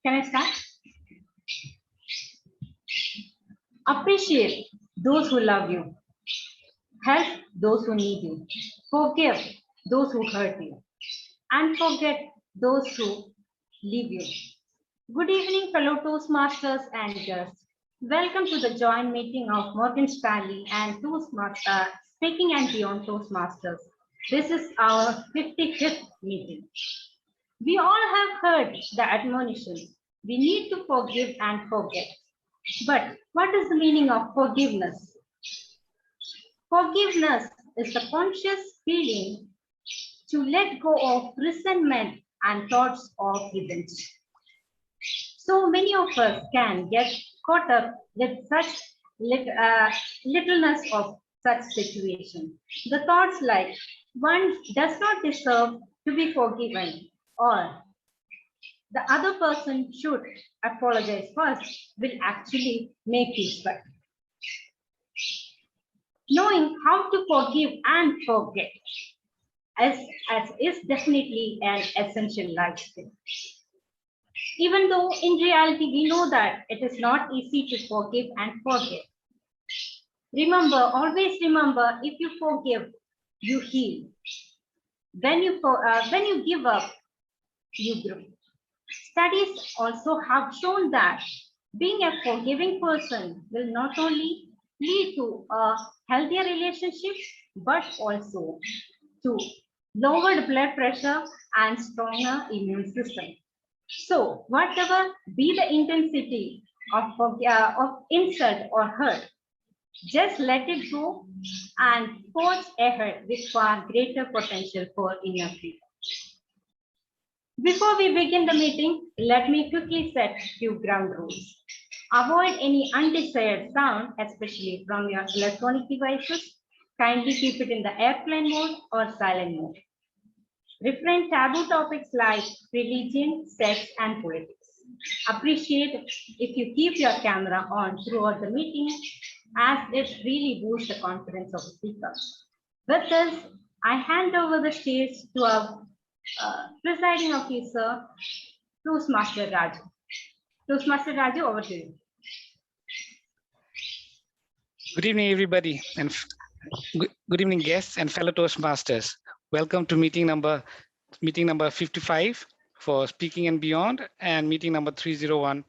Can I start? Appreciate those who love you. Help those who need you. Forgive those who hurt you. And forget those who leave you. Good evening, fellow Toastmasters and guests. Welcome to the joint meeting of Morgan Stanley and Toastmasters, Speaking and Beyond Toastmasters. This is our 55th meeting. We all have heard the admonition, we need to forgive and forget. But what is the meaning of forgiveness? Forgiveness is the conscious feeling to let go of resentment and thoughts of revenge. So many of us can get caught up with such littleness of such situation. The thoughts like one does not deserve to be forgiven or the other person should apologize first will actually make you sweat. Knowing how to forgive and forget as is definitely an essential life skill. Even though in reality we know that it is not easy to forgive and forget. Remember, always remember, if you forgive, you heal. When you give up, you grow. Studies also have shown that being a forgiving person will not only lead to a healthier relationship, but also to lowered blood pressure and stronger immune system. So whatever be the intensity of insult or hurt, just let it go and forge ahead with far greater potential for inner freedom. Before we begin the meeting, let me quickly set a few ground rules. Avoid any undesired sound, especially from your electronic devices. Kindly keep it in the airplane mode or silent mode. Refrain taboo topics like religion, sex, and politics. Appreciate if you keep your camera on throughout the meeting, as it really boosts the confidence of the speaker. With this, I hand over the stage to our presiding officer, Toastmaster Raju. Toastmaster Raju, over to you. Good evening, everybody, and good evening, guests and fellow Toastmasters. Welcome to meeting number 55 for Speaking and Beyond, and meeting number 301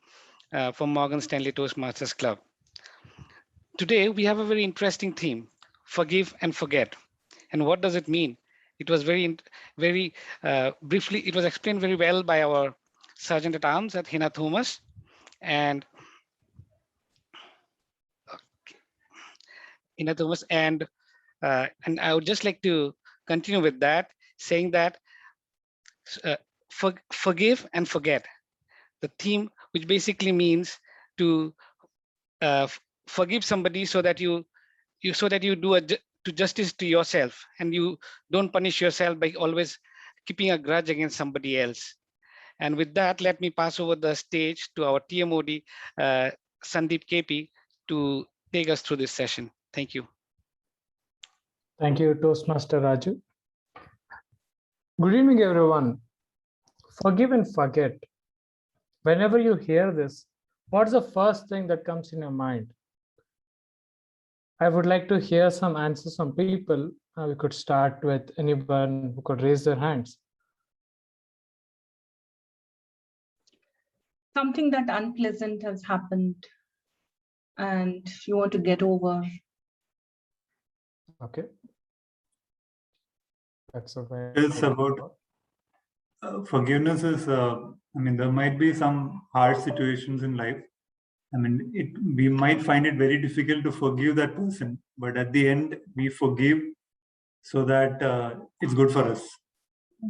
for Morgan Stanley Toastmasters Club. Today, we have a very interesting theme, forgive and forget. And what does it mean? It was very briefly, it was explained very well by our Sergeant at Arms at Hina Thomas. And Hina Thomas, and I would just like to continue with that, saying that forgive and forget. The theme, which basically means to forgive somebody so that you do justice to yourself, and you don't punish yourself by always keeping a grudge against somebody else. And with that, let me pass over the stage to our TMOD, Sandeep KP, to take us through this session. Thank you. Thank you, Toastmaster Raju. Good evening, everyone. Forgive and forget. Whenever you hear this, what's the first thing that comes in your mind? I would like to hear some answers from people. We could start with anyone who could raise their hands. Something that unpleasant has happened and you want to get over. Okay. That's a very It's about forgiveness is, I mean, there might be some hard situations in life. I mean, we might find it very difficult to forgive that person, but at the end, we forgive so that it's good for us.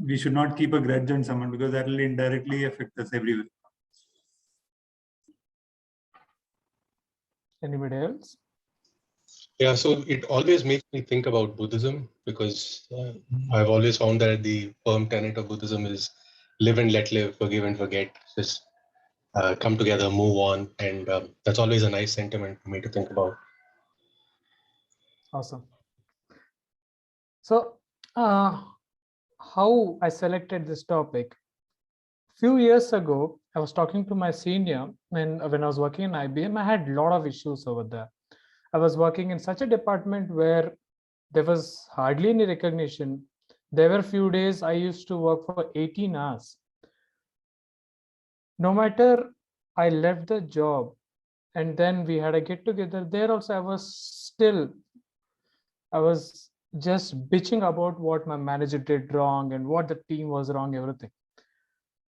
We should not keep a grudge on someone because that will indirectly affect us everywhere. Anybody else? Yeah, so it always makes me think about Buddhism, because I've always found that the firm tenet of Buddhism is live and let live, forgive and forget, just come together, move on. And that's always a nice sentiment for me to think about. Awesome. So, how I selected this topic? Few years ago, I was talking to my senior when I was working in IBM. I had a lot of issues over there. I was working in such a department where there was hardly any recognition. There were few days I used to work for 18 hours. No matter I left the job and then we had a get together, there also I was just bitching about what my manager did wrong and what the team was wrong, everything.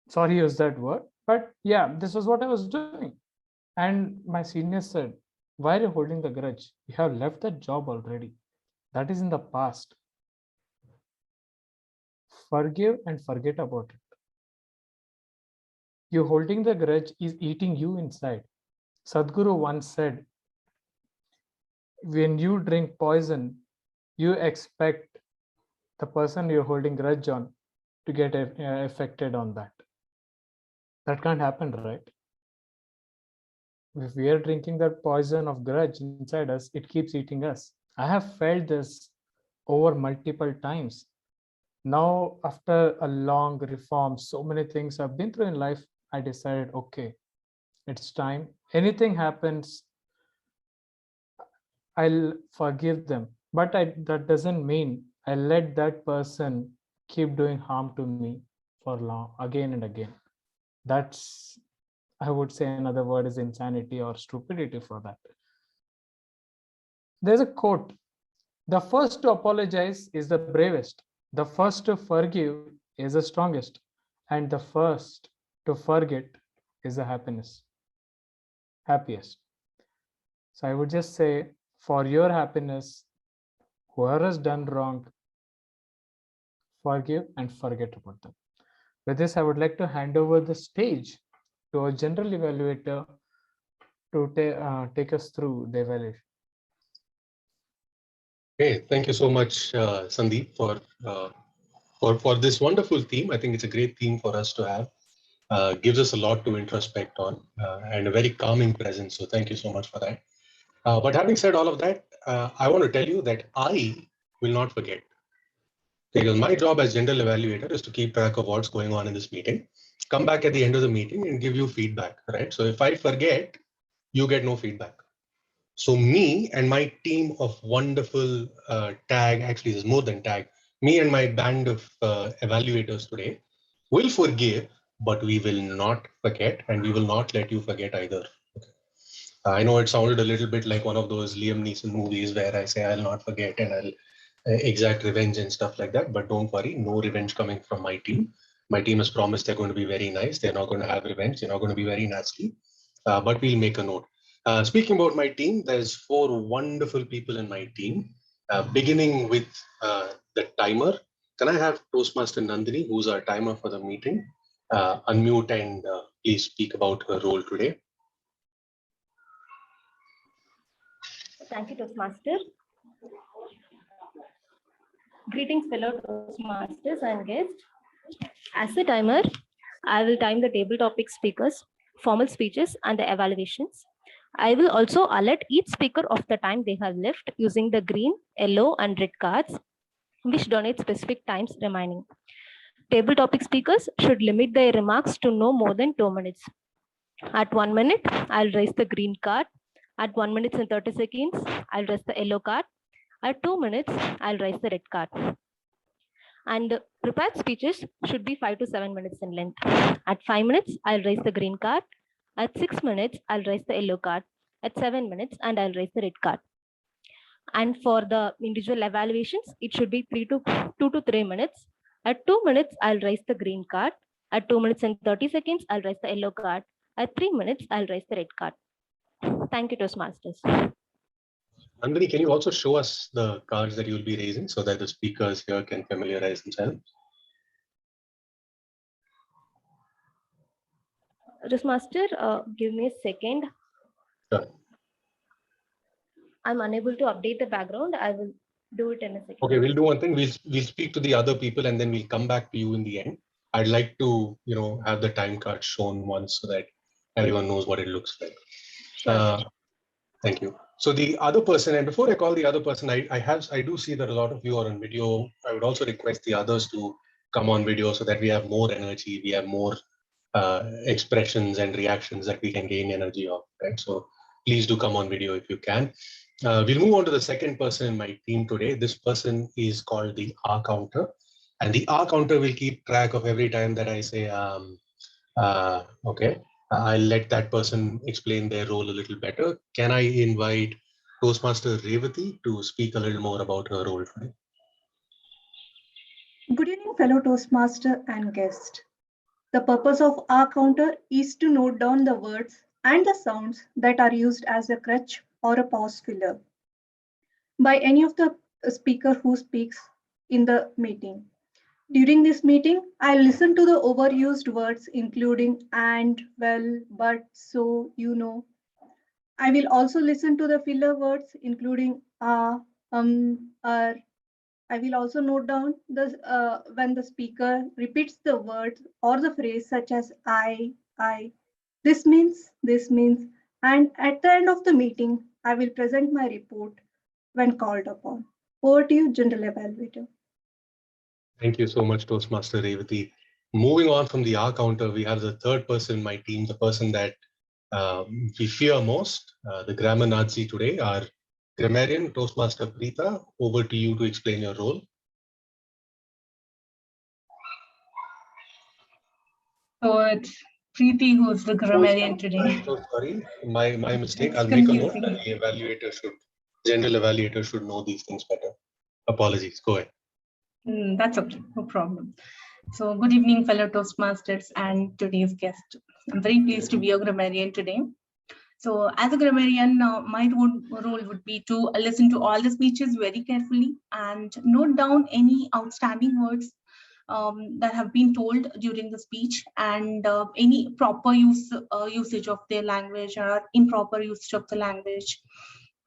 Sorry, use that word, but yeah, this was what I was doing. And my senior said, why are you holding the grudge? You have left that job already. That is in the past. Forgive and forget about it. You holding the grudge is eating you inside. Sadhguru once said, when you drink poison, you expect the person you're holding grudge on to get affected on that. That can't happen, right? If we are drinking that poison of grudge inside us, it keeps eating us. I have felt this over multiple times. Now, after a long reform, so many things I've been through in life, I decided, okay, it's time. Anything happens, I'll forgive them. But that doesn't mean I let that person keep doing harm to me for long, again and again. That's, I would say another word is insanity or stupidity for that. There's a quote, the first to apologize is the bravest. The first to forgive is the strongest. And the first to forget is the happiest. So I would just say, for your happiness, whoever has done wrong, forgive and forget about them. With this, I would like to hand over the stage to a general evaluator to take us through the evaluation. Okay, thank you so much, Sandeep, for this wonderful theme. I think it's a great theme for us to have. Gives us a lot to introspect on and a very calming presence. So thank you so much for that. But having said all of that, I want to tell you that I will not forget. Because my job as general evaluator is to keep track of what's going on in this meeting, come back at the end of the meeting and give you feedback, right? So if I forget, you get no feedback. So me and my team of wonderful TAG, actually there's more than TAG, me and my band of evaluators today will forgive, but we will not forget, and we will not let you forget either. Okay. I know it sounded a little bit like one of those Liam Neeson movies where I say I'll not forget and I'll exact revenge and stuff like that, but don't worry, no revenge coming from my team. My team has promised they're going to be very nice. They're not going to have revenge. They're not going to be very nasty, but we'll make a note. Speaking about my team, there's 4 wonderful people in my team, beginning with the timer. Can I have Toastmaster Nandini, who's our timer for the meeting, unmute and please speak about her role today. Thank you, Toastmaster. Greetings, fellow Toastmasters and guests. As the timer, I will time the table topic speakers, formal speeches, and the evaluations. I will also alert each speaker of the time they have left using the green, yellow, and red cards, which donate specific times remaining. Table topic speakers should limit their remarks to no more than 2 minutes. At 1 minute, I'll raise the green card. At 1 minute and 30 seconds, I'll raise the yellow card. At 2 minutes, I'll raise the red card. And prepared speeches should be 5 to 7 minutes in length. At 5 minutes, I'll raise the green card. At 6 minutes, I'll raise the yellow card. At 7 minutes, and I'll raise the red card. And for the individual evaluations, it should be 2 to 3 minutes. At 2 minutes, I'll raise the green card. At 2 minutes and 30 seconds, I'll raise the yellow card. At 3 minutes, I'll raise the red card. Thank you, Toastmasters. Nandini, can you also show us the cards that you'll be raising so that the speakers here can familiarize themselves? Toastmaster, give me a second. Sure. I'm unable to update the background. I will do it in a second. Okay, we'll do one thing. We'll speak to the other people and then we'll come back to you in the end. I'd like to, have the time card shown once so that everyone knows what it looks like. Sure. Thank you. So the other person, and before I call the other person, I do see that a lot of you are on video. I would also request the others to come on video so that we have more energy, we have more expressions and reactions that we can gain energy of, right? So please do come on video if you can. We'll move on to the second person in my team today. This person is called the R counter, and the R counter will keep track of every time that I say, okay. I'll let that person explain their role a little better. Can I invite Toastmaster Revati to speak a little more about her role today? Good evening, fellow Toastmaster and guest. The purpose of our counter is to note down the words and the sounds that are used as a crutch or a pause filler by any of the speaker who speaks in the meeting. During this meeting, I listen to the overused words including and, well, but, so, you know. I will also listen to the filler words including are. I will also note down when the speaker repeats the word or the phrase such as I, this means, and at the end of the meeting, I will present my report when called upon. Over to you, General Evaluator. Thank you so much, Toastmaster Revati. Moving on from the R counter, we have the third person in my team, the person that we fear most, the grammar Nazi today, our grammarian, Toastmaster Preeta. Over to you to explain your role. So it's Preeti who's the grammarian today. I'm so sorry, my mistake. It's I'll make a note confusing. that the general evaluator should know these things better. Apologies, go ahead. That's okay, no problem. So good evening, fellow Toastmasters and today's guest. I'm very pleased to be a grammarian today. So as a grammarian, my role would be to listen to all the speeches very carefully and note down any outstanding words that have been told during the speech and any proper usage of their language or improper usage of the language.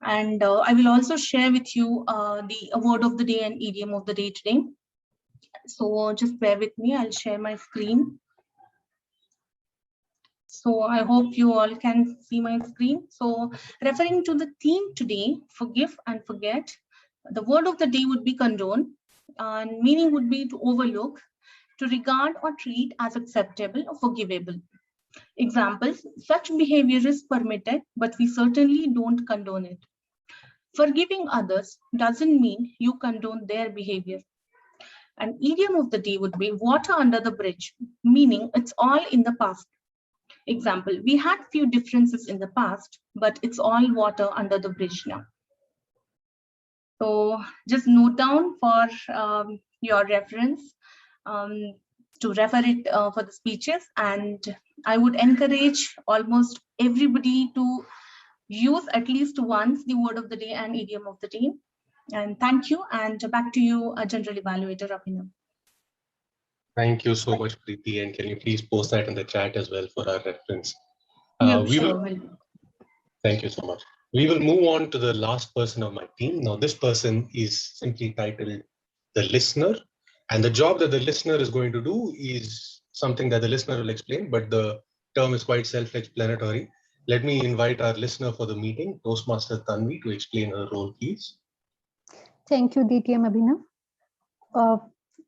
And I will also share with you the word of the day and idiom of the day today. So just bear with me, I'll share my screen. So I hope you all can see my screen. So referring to the theme today, forgive and forget, the word of the day would be condone, and meaning would be to overlook, to regard or treat as acceptable or forgivable. Examples, such behavior is permitted, but we certainly don't condone it. Forgiving others doesn't mean you condone their behavior. An idiom of the day would be water under the bridge, meaning it's all in the past. Example, we had few differences in the past, but it's all water under the bridge now. So just note down for your reference to refer it for the speeches. And I would encourage almost everybody to use at least once the word of the day and idiom of the day. And thank you. And back to you, General Evaluator Abhinav. Thank you so much, Preeti. And can you please post that in the chat as well for our reference? Yeah, sure. Thank you so much. We will move on to the last person of my team. Now, this person is simply titled the listener. And the job that the listener is going to do is something that the listener will explain, but the term is quite self-explanatory. Let me invite our listener for the meeting, Toastmaster Tanvi, to explain her role, please. Thank you, DTM Abhinav.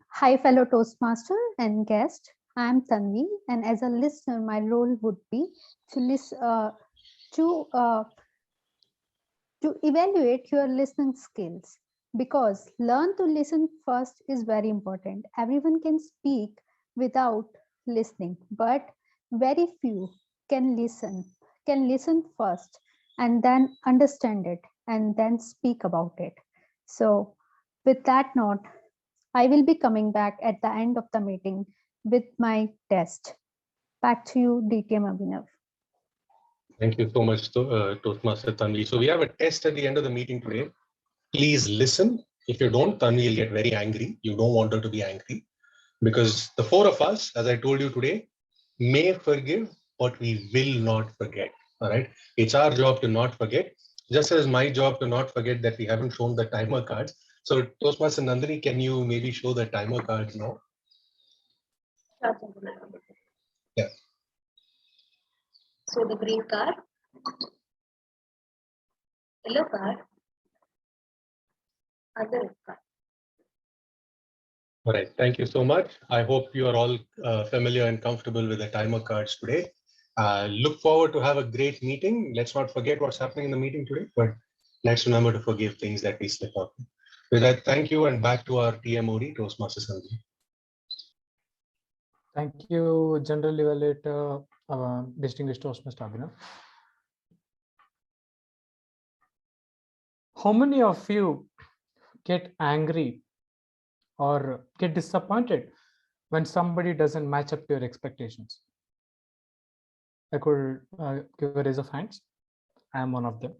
Hi, fellow Toastmaster and guest. I am Tanvi, and as a listener, my role would be to listen, to evaluate your listening skills, because learn to listen first is very important. Everyone can speak without listening, but very few can listen first and then understand it and then speak about it. So with that note, I will be coming back at the end of the meeting with my test. Back to you, DTM Abhinav. Thank you so much, Toastmaster Tanvi. So we have a test at the end of the meeting today. Please listen. If you don't, Tanvi will get very angry. You don't want her to be angry, because the four of us, as I told you today, may forgive, but we will not forget. All right. It's our job to not forget, just as my job to not forget that we haven't shown the timer cards. So Toastmaster Nandini, can you maybe show the timer cards now? Yeah. So the green card. Yellow card. Other red card. All right, thank you so much. I hope you are all familiar and comfortable with the timer cards today. Look forward to have a great meeting. Let's not forget what's happening in the meeting today, but let's remember to forgive things that we slip up. With that, thank you, and back to our TMOD, Toastmasters. Thank you, General Evaluator, distinguished Toastmaster Abhinav. How many of you get angry or get disappointed when somebody doesn't match up to your expectations? I could give a raise of hands. I am one of them.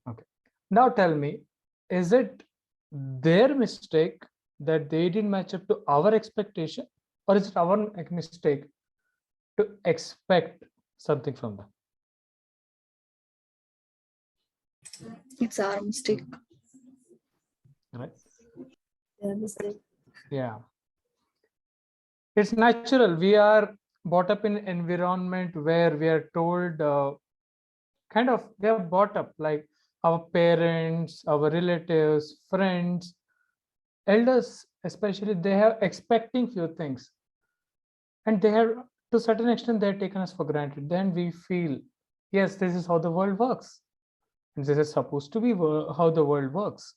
Okay. Now tell me, is it their mistake that they didn't match up to our expectation, or is it our mistake to expect something from them? It's our mistake. Right? Their mistake. Yeah. It's natural. We are brought up in an environment where we are told, we are brought up like our parents, our relatives, friends, elders, especially, they have expecting few things. And they have, to a certain extent, they're taken us for granted. Then we feel, yes, this is how the world works. And this is supposed to be how the world works.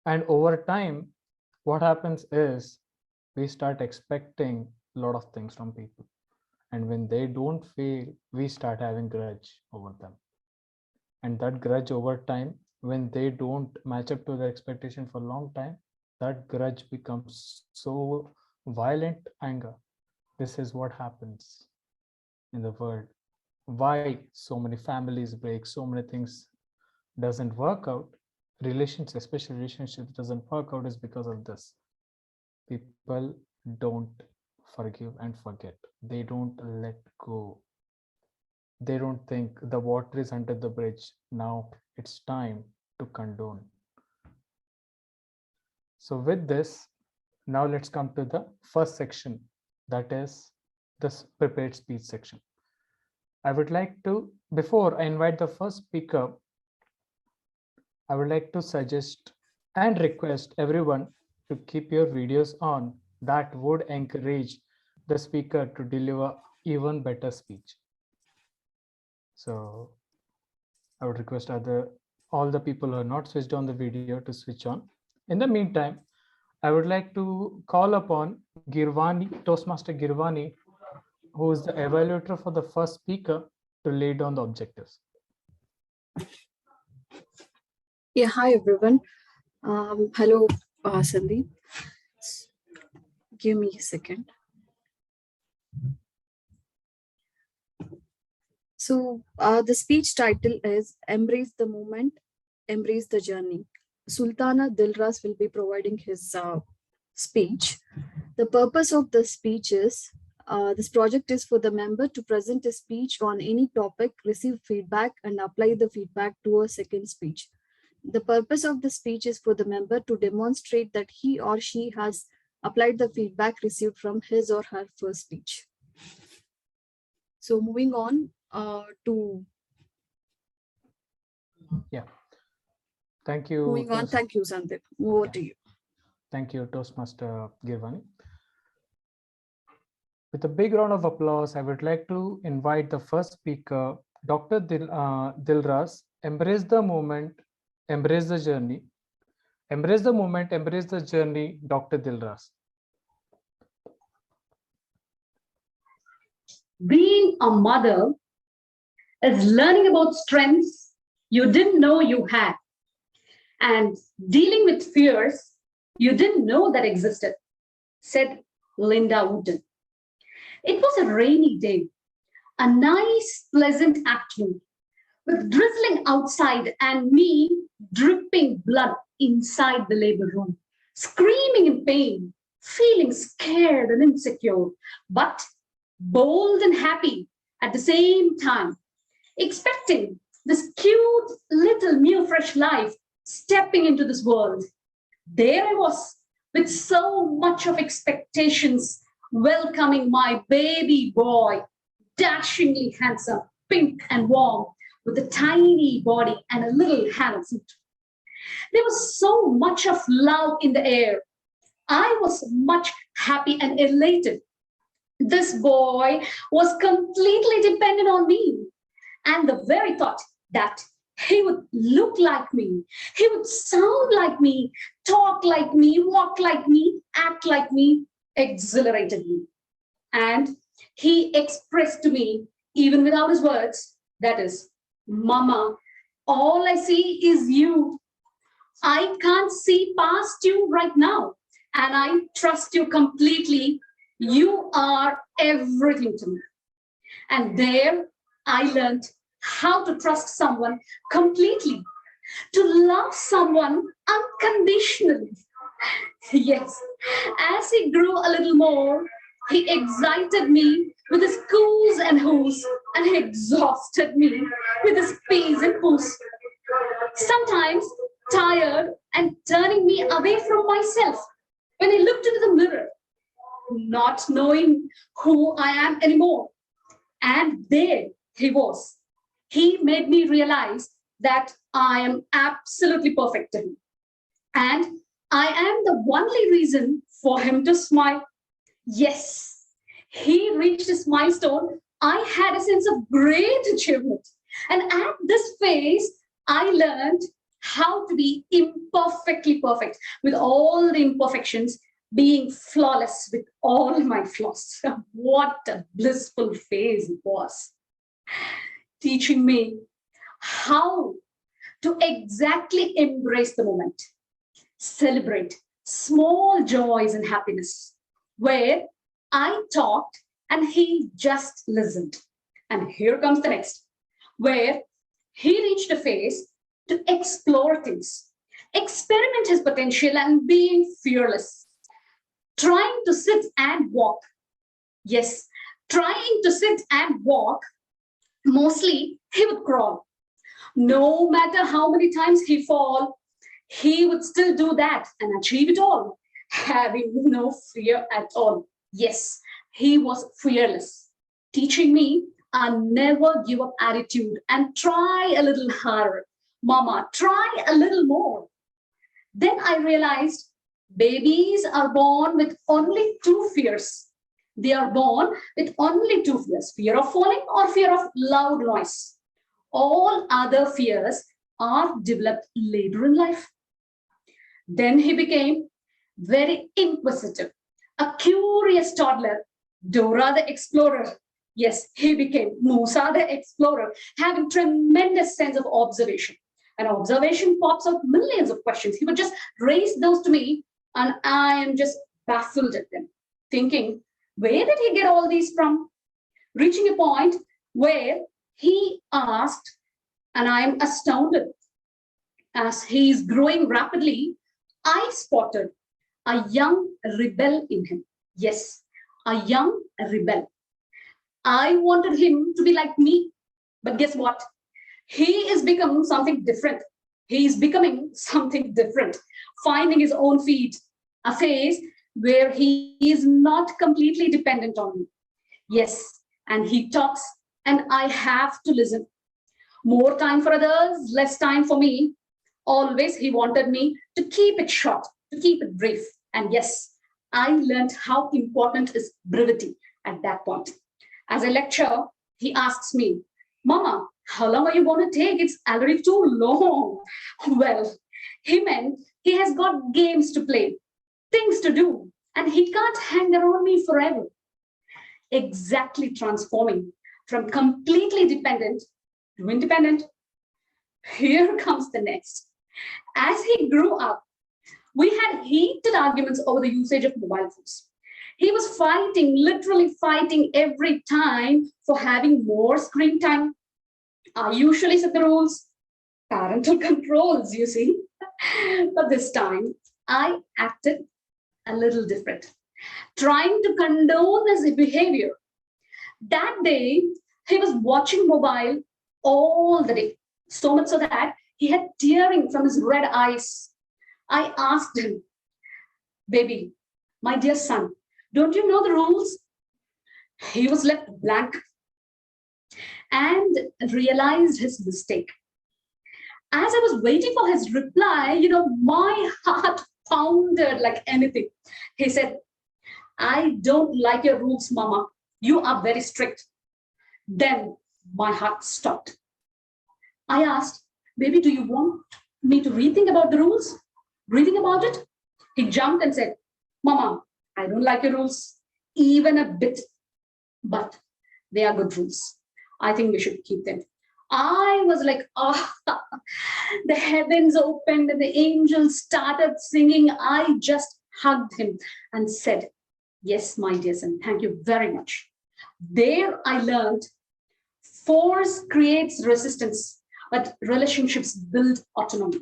And over time, what happens is we start expecting a lot of things from people. And when they don't fail, we start having grudge over them. And that grudge over time, when they don't match up to their expectation for a long time, that grudge becomes so violent anger. This is what happens in the world. Why so many families break, so many things doesn't work out. Relations, especially relationships, doesn't work out is because of this. People don't forgive and forget. They don't let go. They don't think the water is under the bridge. Now it's time to condone. So with this, now let's come to the first section, that is this prepared speech section. I would like to, before I invite the first speaker, I would like to suggest and request everyone to keep your videos on. That would encourage the speaker to deliver even better speech. So I would request all the people who are not switched on the video to switch on. In the meantime, I would like to call upon Girvani, Toastmaster Girvani, who is the evaluator for the first speaker, to lay down the objectives. Yeah, hi everyone. Hello, Sandeep. Give me a second. So the speech title is Embrace the Moment, Embrace the Journey. Sultana Dilras will be providing his speech. The purpose of the speech is, this project is for the member to present a speech on any topic, receive feedback, and apply the feedback to a second speech. The purpose of the speech is for the member to demonstrate that he or she has applied the feedback received from his or her first speech. So moving on to... Yeah. Thank you. Moving on, thank you, Sandeep. Over to you. Thank you, Toastmaster Girvani. With a big round of applause, I would like to invite the first speaker, Dr. Dilras. Embrace the moment, embrace the journey. Embrace the moment, embrace the journey, Dr. Dilras. Being a mother is learning about strengths you didn't know you had and dealing with fears you didn't know that existed, said Linda Woodin. It was a rainy day, a nice, pleasant afternoon, with drizzling outside and me dripping blood inside the labor room, screaming in pain, feeling scared and insecure, but bold and happy at the same time, expecting this cute little new fresh life stepping into this world. There I was with so much of expectations, welcoming my baby boy, dashingly handsome, pink and warm, with a tiny body and a little hand and foot. There was so much of love in the air. I was much happy and elated. This boy was completely dependent on me. And the very thought that he would look like me, he would sound like me, talk like me, walk like me, act like me, exhilarated me. And he expressed to me, even without his words, that is, Mama, all I see is you. I can't see past you right now. And I trust you completely. You are everything to me. And there I learned how to trust someone completely, to love someone unconditionally. Yes, as he grew a little more, he excited me with his coos and whoos, and he exhausted me with his peas and poos. Sometimes tired and turning me away from myself when I looked into the mirror, not knowing who I am anymore. And there he was. He made me realize that I am absolutely perfect to him. And I am the only reason for him to smile. Yes, he reached his milestone. I had a sense of great achievement. And at this phase, I learned how to be imperfectly perfect with all the imperfections, being flawless with all my flaws. What a blissful phase it was. Teaching me how to exactly embrace the moment, celebrate small joys and happiness, where I talked and he just listened. And here comes the next, where he reached a phase to explore things, experiment his potential and being fearless, trying to sit and walk. Yes, trying to sit and walk. Mostly he would crawl. No matter how many times he fall, he would still do that and achieve it all, having no fear at all. Yes, he was fearless, teaching me a never give up attitude and try a little harder. Mama, try a little more. Then I realized babies are born with only two fears. They are born with only two fears, fear of falling or fear of loud noise. All other fears are developed later in life. Then he became very inquisitive, a curious toddler, Dora the Explorer. Yes, he became Musa the Explorer, having tremendous sense of observation. And observation pops out millions of questions. He would just raise those to me, and I am just baffled at them, thinking, where did he get all these from? Reaching a point where he asked, and I am astounded. As he is growing rapidly, I spotted a young rebel in him. Yes, a young rebel. I wanted him to be like me, but guess what? He is becoming something different. He is becoming something different, finding his own feet, a phase where he is not completely dependent on me. Yes, and he talks and I have to listen. More time for others, less time for me. Always he wanted me to keep it short, to keep it brief. And yes, I learned how important is brevity at that point. As a lecturer, he asks me, Mama, how long are you going to take? It's already too long. Well, he meant he has got games to play, things to do, and he can't hang around me forever. Exactly transforming from completely dependent to independent. Here comes the next. As he grew up, we had heated arguments over the usage of mobile phones. He was fighting, literally fighting every time for having more screen time. I usually set the rules, parental controls, you see. But this time, I acted a little different, trying to condone his behavior. That day, he was watching mobile all the day, so much so that he had tearing from his red eyes. I asked him, baby, my dear son, don't you know the rules? He was left blank. and realized his mistake. As I was waiting for his reply, my heart pounded like anything. He said, "I don't like your rules, Mama. You are very strict." Then my heart stopped. I asked, "Baby, do you want me to rethink about the rules? Rethink about it?" He jumped and said, "Mama, I don't like your rules, even a bit, but they are good rules. I think we should keep them." I was like, oh, the heavens opened and the angels started singing. I just hugged him and said, "Yes, my dear son, thank you very much." There I learned force creates resistance, but relationships build autonomy,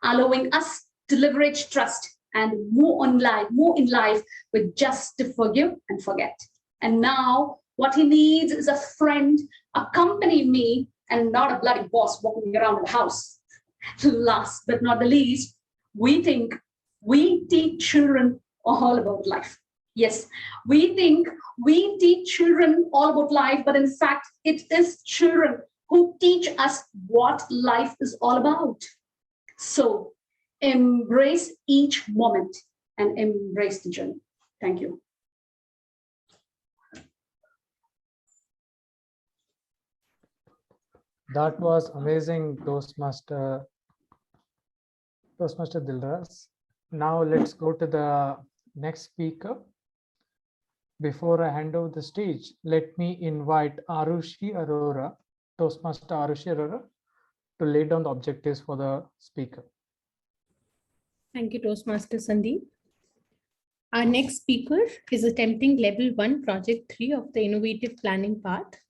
allowing us to leverage trust and move in life with just to forgive and forget. And now what he needs is a friend accompany me and not a bloody boss walking around the house. Last but not the least, we think we teach children all about life. Yes, we think we teach children all about life, but in fact, it is children who teach us what life is all about. So embrace each moment and embrace the journey. Thank you. That was amazing, Toastmaster Dilras. Now let's go to the next speaker. Before I hand over the stage, let me invite Arushi Arora, Toastmaster Arushi Arora, to lay down the objectives for the speaker. Thank you, Toastmaster Sandeep. Our next speaker is attempting Level 1, Project 3 of the Innovative Planning Path.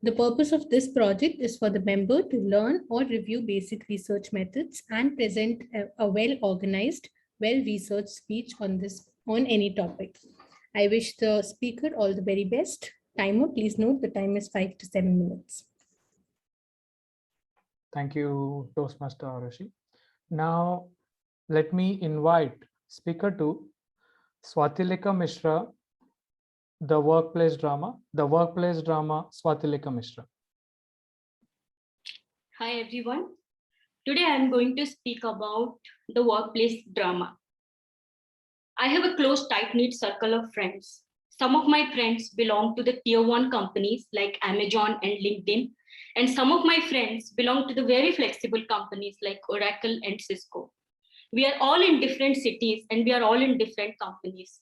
The purpose of this project is for the member to learn or review basic research methods and present a well-organized, well-researched speech on any topic. I wish the speaker all the very best. Timer, please note the time is 5 to 7 minutes. Thank you, Toastmaster Arushi. Now, let me invite speaker 2, Swatilekha Mishra, The Workplace Drama, Swatilekha Mishra. Hi, everyone. Today I am going to speak about the workplace drama. I have a close, tight-knit circle of friends. Some of my friends belong to the tier 1 companies like Amazon and LinkedIn, and some of my friends belong to the very flexible companies like Oracle and Cisco. We are all in different cities and we are all in different companies.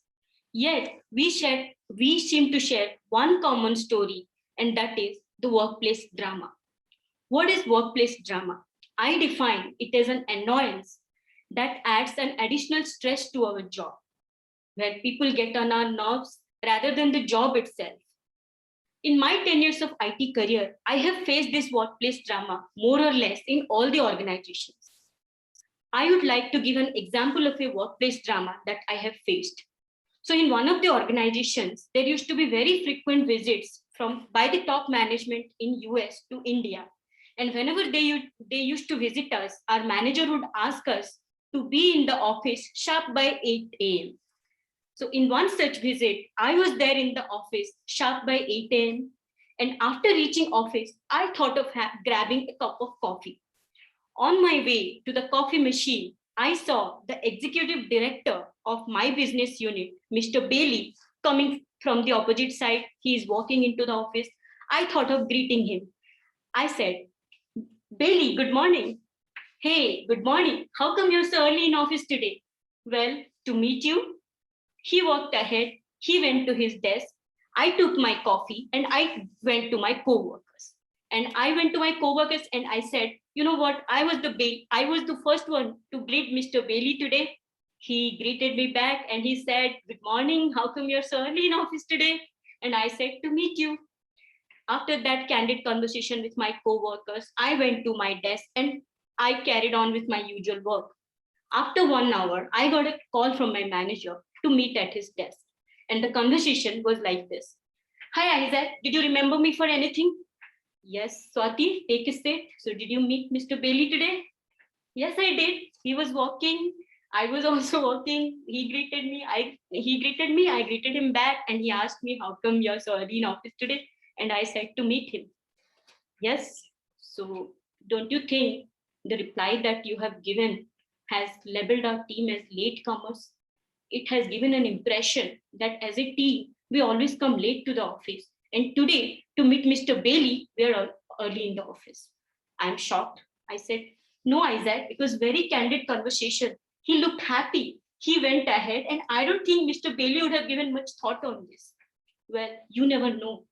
Yet we seem to share one common story, and that is the workplace drama. What is workplace drama? I define it as an annoyance that adds an additional stress to our job, where people get on our nerves rather than the job itself. In my 10 years of IT career, I have faced this workplace drama more or less in all the organizations. I would like to give an example of a workplace drama that I have faced. So in one of the organizations, there used to be very frequent visits by the top management in US to India. And whenever they used to visit us, our manager would ask us to be in the office sharp by 8 a.m. So in one such visit, I was there in the office sharp by 8 a.m. And after reaching office, I thought of grabbing a cup of coffee. On my way to the coffee machine, I saw the executive director of my business unit, Mr. Bailey, coming from the opposite side. He is walking into the office. I thought of greeting him. I said, "Bailey, good morning." "Hey, good morning. How come you're so early in office today?" "Well, to meet you." He walked ahead. He went to his desk. I took my coffee and I went to my co-workers. And I went to my co-workers and I said, "You know what? I was the first one to greet Mr. Bailey today." He greeted me back and he said, "Good morning. How come you're so early in office today?" And I said, "To meet you." After that candid conversation with my co-workers, I went to my desk and I carried on with my usual work. After 1 hour, I got a call from my manager to meet at his desk. And the conversation was like this. "Hi, Isaac. Did you remember me for anything?" "Yes, Swati, take a seat. So did you meet Mr. Bailey today?" "Yes, I did. He was walking. I was also walking. He greeted me. I greeted him back, and he asked me, 'How come you're so early in office today?' And I said, 'To meet him.' Yes. So don't you think the reply that you have given has labeled our team as latecomers? It has given an impression that as a team, we always come late to the office. And today, to meet Mr. Bailey, we are early in the office. I'm shocked. I said, no, Isaac, it was very candid conversation. He looked happy. He went ahead, and I don't think Mr. Bailey would have given much thought on this. Well, you never know.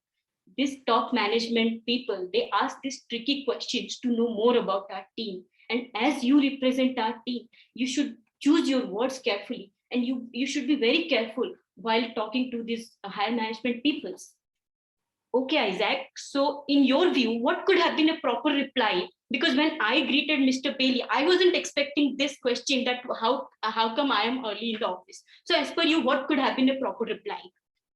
These top management people, they ask these tricky questions to know more about our team. And as you represent our team, you should choose your words carefully, and you should be very careful while talking to these higher management peoples. Okay, Isaac. So, in your view, what could have been a proper reply? Because when I greeted Mr. Bailey, I wasn't expecting this question that how come I am early in the office. So, as per you, what could have been a proper reply?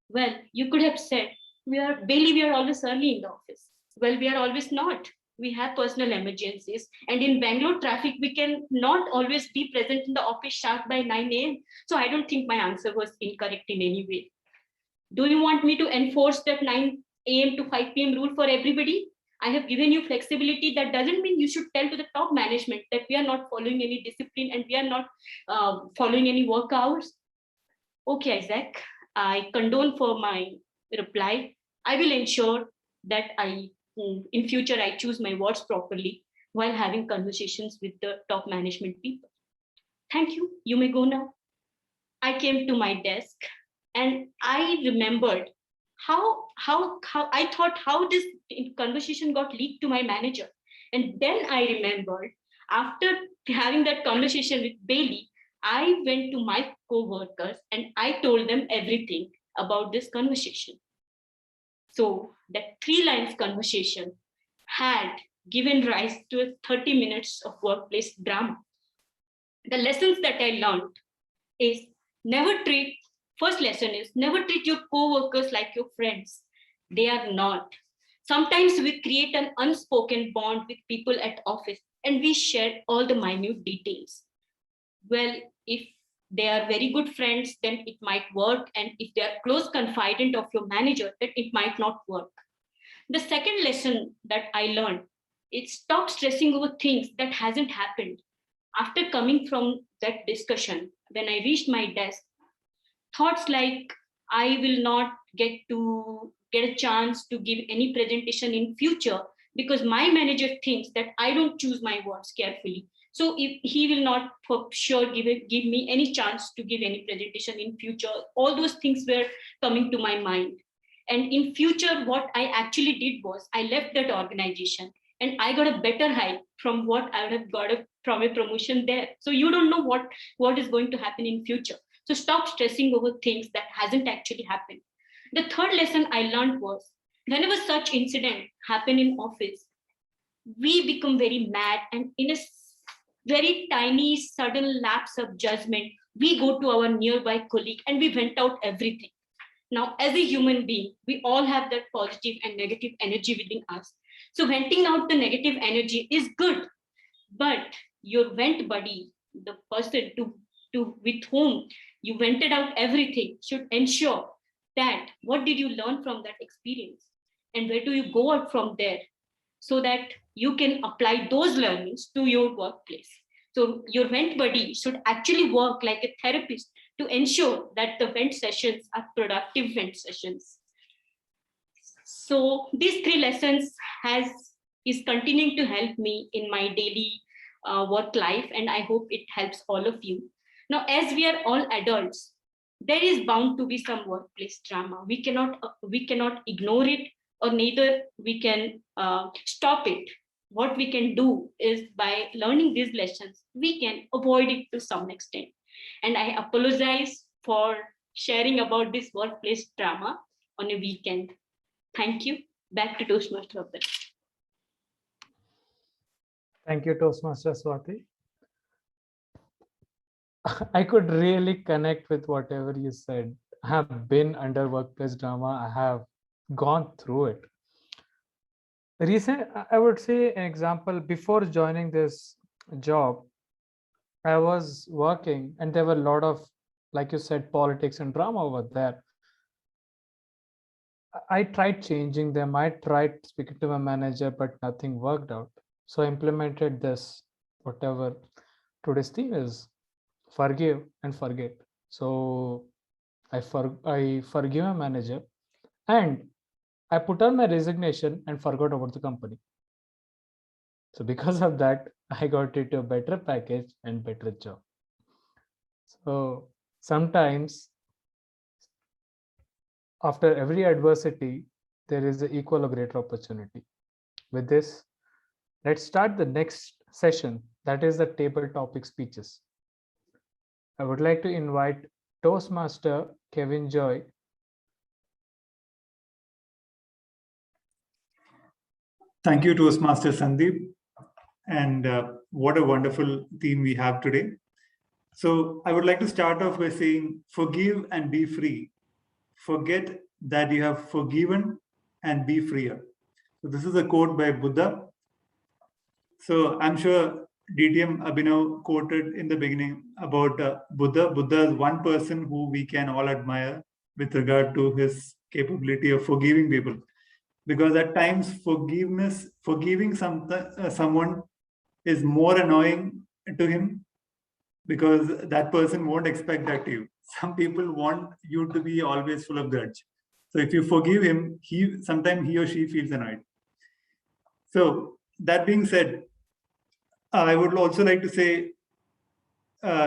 Well, you could have said, we are always early in the office. Well, we are always not. We have personal emergencies. And in Bangalore traffic, we can not always be present in the office sharp by 9 a.m. So I don't think my answer was incorrect in any way. Do you want me to enforce that 9 a.m. to 5 p.m. rule for everybody? I have given you flexibility. That doesn't mean you should tell to the top management that we are not following any discipline and we are not following any work hours. Okay, Isaac, I condone for my reply. I will ensure that in future, I choose my words properly while having conversations with the top management people. Thank you. You may go now. I came to my desk and I remembered how I thought how this conversation got leaked to my manager. And then I remembered after having that conversation with Bailey, I went to my co-workers and I told them everything about this conversation. So that 3 lines conversation had given rise to 30 minutes of workplace drama. The lessons that I learned is first lesson is never treat your co-workers like your friends. They are not. Sometimes we create an unspoken bond with people at office and we share all the minute details. Well, if they are very good friends, then it might work. And if they are close confidant of your manager, then it might not work. The second lesson that I learned is stop stressing over things that hasn't happened. After coming from that discussion, when I reached my desk, thoughts like I will not get a chance to give any presentation in future because my manager thinks that I don't choose my words carefully. So if he will not for sure give me any chance to give any presentation in future, all those things were coming to my mind. And in future, what I actually did was I left that organization and I got a better hike from what I would have got from a promotion there. So you don't know what is going to happen in future. So stop stressing over things that hasn't actually happened. The third lesson I learned was whenever such incident happen in office, we become very mad and in a very tiny sudden lapse of judgment, we go to our nearby colleague and we vent out everything. Now, as a human being, we all have that positive and negative energy within us. So venting out the negative energy is good, but your vent buddy, the person with whom you vented out everything, should ensure that what did you learn from that experience and where do you go out from there, so that you can apply those learnings to your workplace. So your vent buddy should actually work like a therapist to ensure that the vent sessions are productive vent sessions. So these 3 lessons is continuing to help me in my daily work life, and I hope it helps all of you. Now, as we are all adults, there is bound to be some workplace drama. We cannot ignore it, or neither we can stop it. What we can do is by learning these lessons, we can avoid it to some extent. And I apologize for sharing about this workplace drama on a weekend. Thank you. Back to Toastmaster Abdul. Thank you, Toastmaster Swati. I could really connect with whatever you said. I have been under workplace drama. I have gone through it. I would say an example, before joining this job, I was working and there were a lot of, like you said, politics and drama over there. I tried changing them. I tried speaking to my manager, but nothing worked out. So I implemented this, whatever today's theme is, forgive and forget. So I forgive my manager, and I put on my resignation and forgot about the company. So because of that, I got into a better package and better job. So sometimes after every adversity, there is an equal or greater opportunity. With this, let's start the next session, that is the table topic speeches. I would like to invite Toastmaster Kevin Joy. Thank you, Toastmaster Sandeep. And what a wonderful theme we have today. So I would like to start off by saying, forgive and be free. Forget that you have forgiven and be freer. So this is a quote by Buddha. So I'm sure DTM Abhinav quoted in the beginning about Buddha. Buddha is one person who we can all admire with regard to his capability of forgiving people. Because at times forgiving someone is more annoying to him, because that person won't expect that to you. Some people want you to be always full of grudge. So if you forgive him, sometimes he or she feels annoyed. So that being said, I would also like to say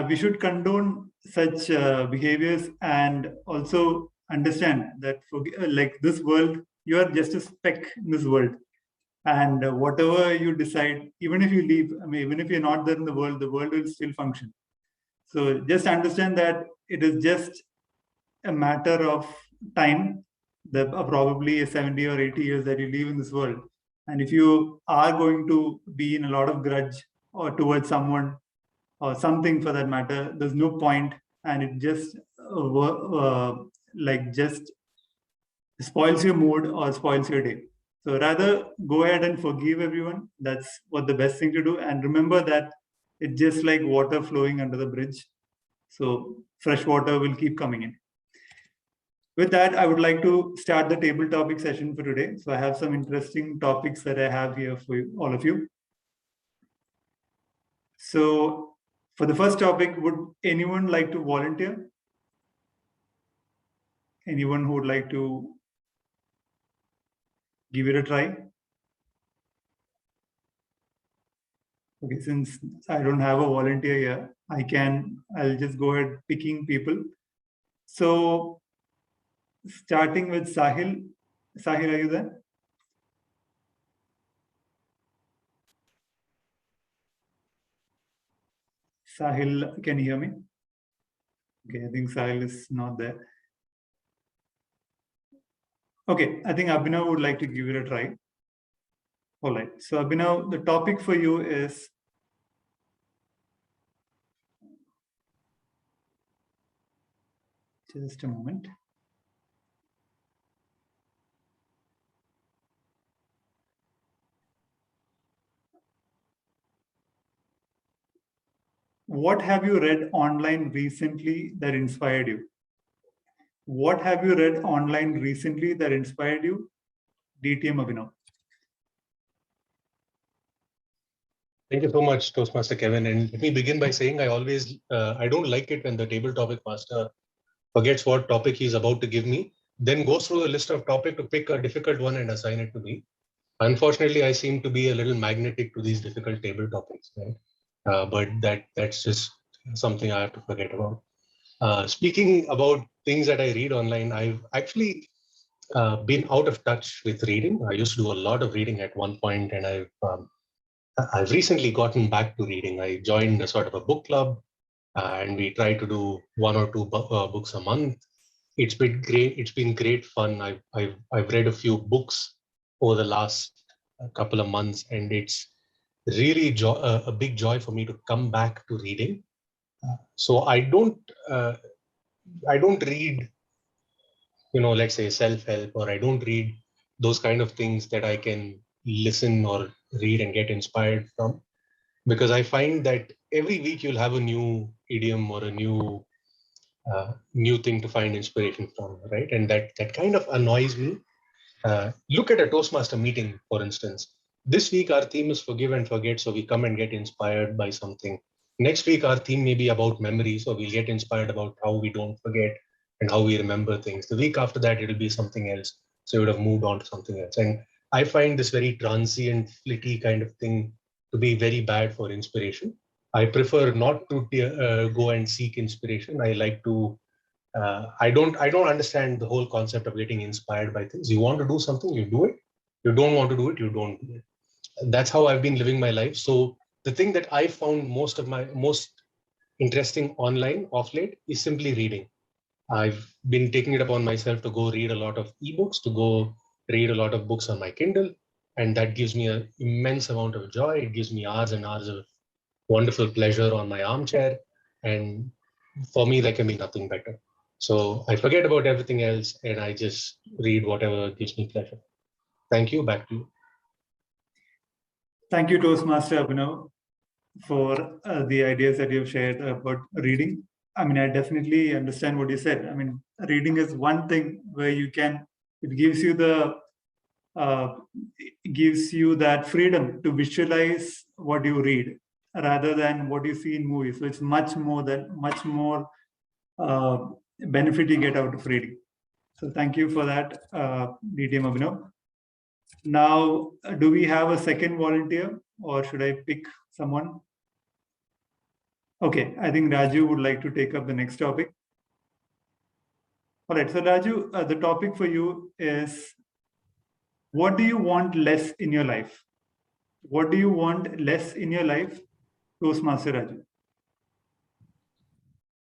we should condone such behaviors, and also understand that like this world, you are just a speck in this world. And whatever you decide, even if you leave, I mean, even if you're not there in the world will still function. So just understand that it is just a matter of time, probably 70 or 80 years that you live in this world. And if you are going to be in a lot of grudge or towards someone or something for that matter, there's no point, and it just just spoils your mood or spoils your day. So rather go ahead and forgive everyone. That's what the best thing to do. And remember that it's just like water flowing under the bridge. So fresh water will keep coming in. With that, I would like to start the table topic session for today. So I have some interesting topics that I have here for you, all of you. So for the first topic, would anyone like to volunteer? Anyone who would like to give it a try? Okay, since I don't have a volunteer here, I'll just go ahead picking people. So starting with Sahil. Sahil, are you there? Sahil, can you hear me? Okay, I think Sahil is not there. Okay, I think Abhinav would like to give it a try. All right, so Abhinav, the topic for you is just a moment. What have you read online recently that inspired you? What have you read online recently that inspired you? DTM Abhinav. Thank you so much, Toastmaster Kevin. And let me begin by saying I don't like it when the table topic master forgets what topic he's about to give me, then goes through the list of topics to pick a difficult one and assign it to me. Unfortunately, I seem to be a little magnetic to these difficult table topics, right? But that's just something I have to forget about. Speaking about things that I read online, I've actually been out of touch with reading. I used to do a lot of reading at one point, and I've recently gotten back to reading. I joined a sort of a book club, and we try to do 1 or 2 books a month. It's been great. It's been great fun. I've read a few books over the last couple of months, and it's really a big joy for me to come back to reading. So I don't read, let's say self-help, or I don't read those kind of things that I can listen or read and get inspired from, because I find that every week you'll have a new idiom or a new thing to find inspiration from, right? And that kind of annoys me, Look at a Toastmaster meeting, for instance. This week, our theme is forgive and forget. So we come and get inspired by something. Next week, our theme may be about memory. So we'll get inspired about how we don't forget and how we remember things. The week after that, it'll be something else. So we would have moved on to something else. And I find this very transient, flitty kind of thing to be very bad for inspiration. I prefer not to go and seek inspiration. I like to I don't understand the whole concept of getting inspired by things. You want to do something, you do it. You don't want to do it, you don't do it. That's how I've been living my life. So the thing that I found most interesting online of late is simply reading. I've been taking it upon myself to go read a lot of ebooks, to go read a lot of books on my Kindle. And that gives me an immense amount of joy. It gives me hours and hours of wonderful pleasure on my armchair. And for me, there can be nothing better. So I forget about everything else and I just read whatever gives me pleasure. Thank you. Back to you. Thank you, Toastmaster Abhinav, for the ideas that you've shared about reading. I mean, I definitely understand what you said. I mean, reading is one thing where you can, it gives you that freedom to visualize what you read rather than what you see in movies. So it's much more benefit you get out of reading. So thank you for that, DTM Abhinav. Now, do we have a second volunteer or should I pick someone? Okay, I think Raju would like to take up the next topic. All right, so Raju, the topic for you is, what do you want less in your life? What do you want less in your life, Toastmaster Raju?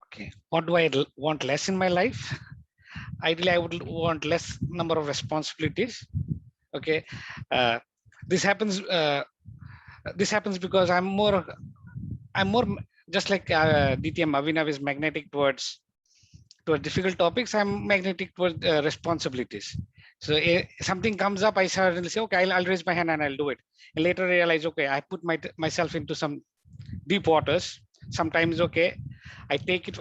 Okay, what do I want less in my life? Ideally, I would want less number of responsibilities. Okay, this happens because I'm more just like DTM Abhinav is magnetic towards difficult topics. I'm magnetic towards responsibilities. So something comes up, I suddenly say, okay, I'll raise my hand and I'll do it. And later realize, okay, I put myself into some deep waters. Sometimes, okay, I take it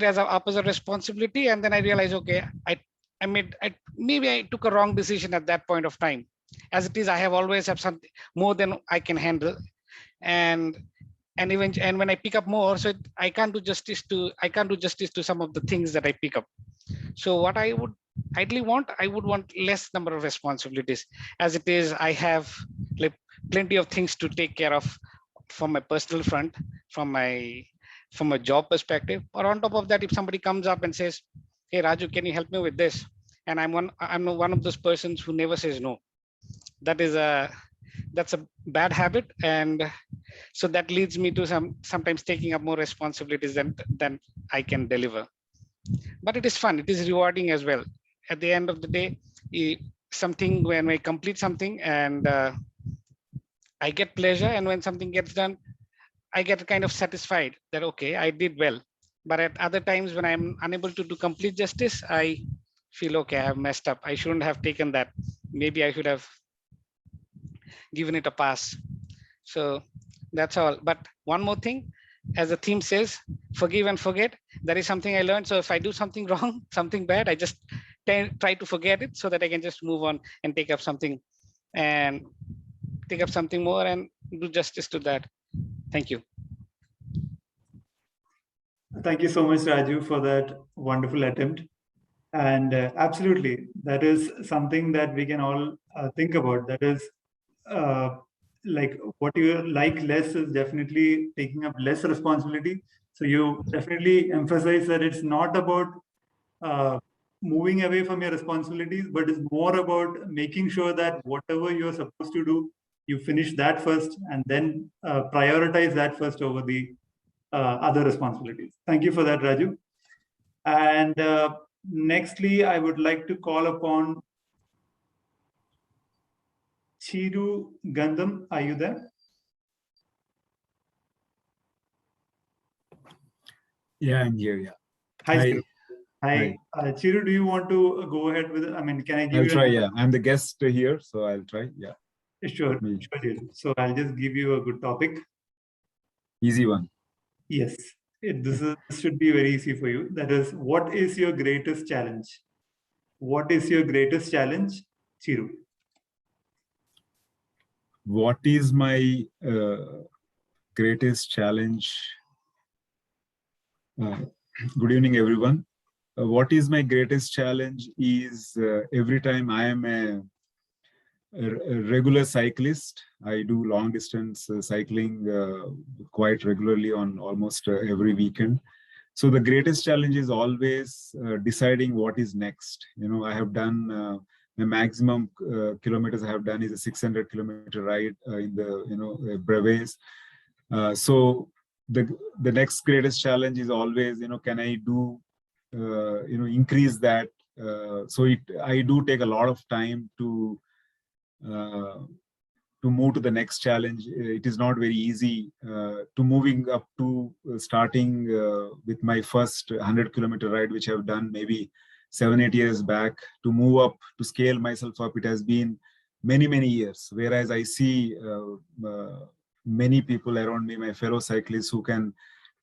as up as a responsibility, and then I realize, okay, maybe I took a wrong decision at that point of time. As it is, I have always have something more than I can handle, and when I pick up more, so I can't do justice to some of the things that I pick up. So what I would ideally want, I would want less number of responsibilities. As it is, I have like plenty of things to take care of from my personal front, from a job perspective, or on top of that, if somebody comes up and says, hey Raju, can you help me with this? And I'm one of those persons who never says no. That's a bad habit, and so that leads me to sometimes taking up more responsibilities than I can deliver. But it is fun, it is rewarding as well. At the end of the day, when I complete something and I get pleasure, and when something gets done, I get kind of satisfied that, okay, I did well. But at other times when I'm unable to do complete justice, I feel, okay, I have messed up. I shouldn't have taken that. Maybe I should have given it a pass. So that's all. But one more thing, as the theme says, forgive and forget. That is something I learned. So if I do something wrong, something bad, I just try to forget it so that I can just move on and take up something more and do justice to that. Thank you. Thank you so much, Raju, for that wonderful attempt. And absolutely, that is something that we can all think about. That is like what you like less is definitely taking up less responsibility. So you definitely emphasize that it's not about moving away from your responsibilities, but it's more about making sure that whatever you're supposed to do, you finish that first and then prioritize that first over the other responsibilities. Thank you for that, Raju. And nextly, I would like to call upon Chiru Gandham. Are you there? Yeah, I'm here. Yeah. Hi. Chiru. Hi. Chiru, do you want to go ahead with it? I mean, can I give you? I'll try. Yeah, I'm the guest here, so I'll try. Yeah. Sure. So I'll just give you a good topic. Easy one. Yes. This should be very easy for you. That is, what is your greatest challenge? What is your greatest challenge? Chiru. What is my greatest challenge? Good evening, everyone. What is my greatest challenge is every time I am a regular cyclist. I do long distance cycling quite regularly on almost every weekend. So the greatest challenge is always deciding what is next. You know, I have done the maximum kilometers I have done is a 600-kilometer ride in the brevets. So the next greatest challenge is always, can I do increase that? So I do take a lot of time to move to the next challenge. It is not very easy to moving up to starting with my first 100-kilometer ride, which I've done maybe 7-8 years back, to move up, to scale myself up. It has been many years. Whereas I see many people around me, my fellow cyclists, who can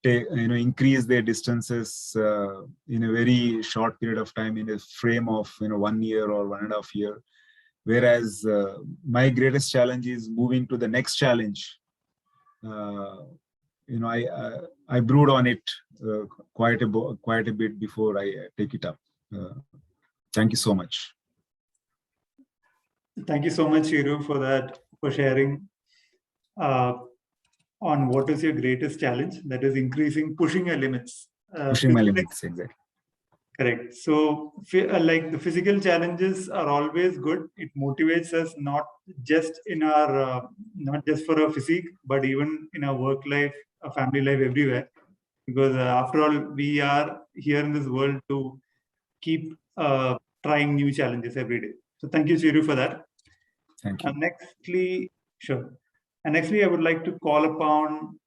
take, increase their distances in a very short period of time, in a frame of 1 year or 1.5 years. Whereas my greatest challenge is moving to the next challenge. I brood on it quite a bit before I take it up. Thank you so much. Thank you so much, Chiru, for sharing on what is your greatest challenge. That is pushing your limits. Pushing my limits, exactly. Correct. So like the physical challenges are always good. It motivates us not just in our, not just for our physique, but even in our work life, our family life, everywhere. Because after all, we are here in this world to keep trying new challenges every day. So thank you, Chiru, for that. Thank you. Nextly, sure. And nextly, I would like to call upon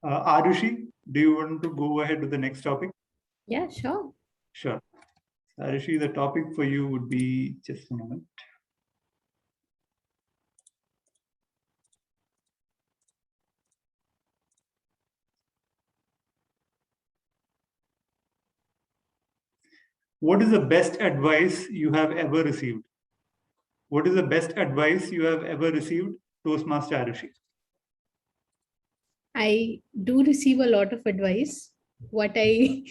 Arushi. Do you want to go ahead with the next topic? Yeah, sure. Sure. Arushi, the topic for you would be, just a moment. What is the best advice you have ever received? What is the best advice you have ever received, Toastmaster Arushi? I do receive a lot of advice. What I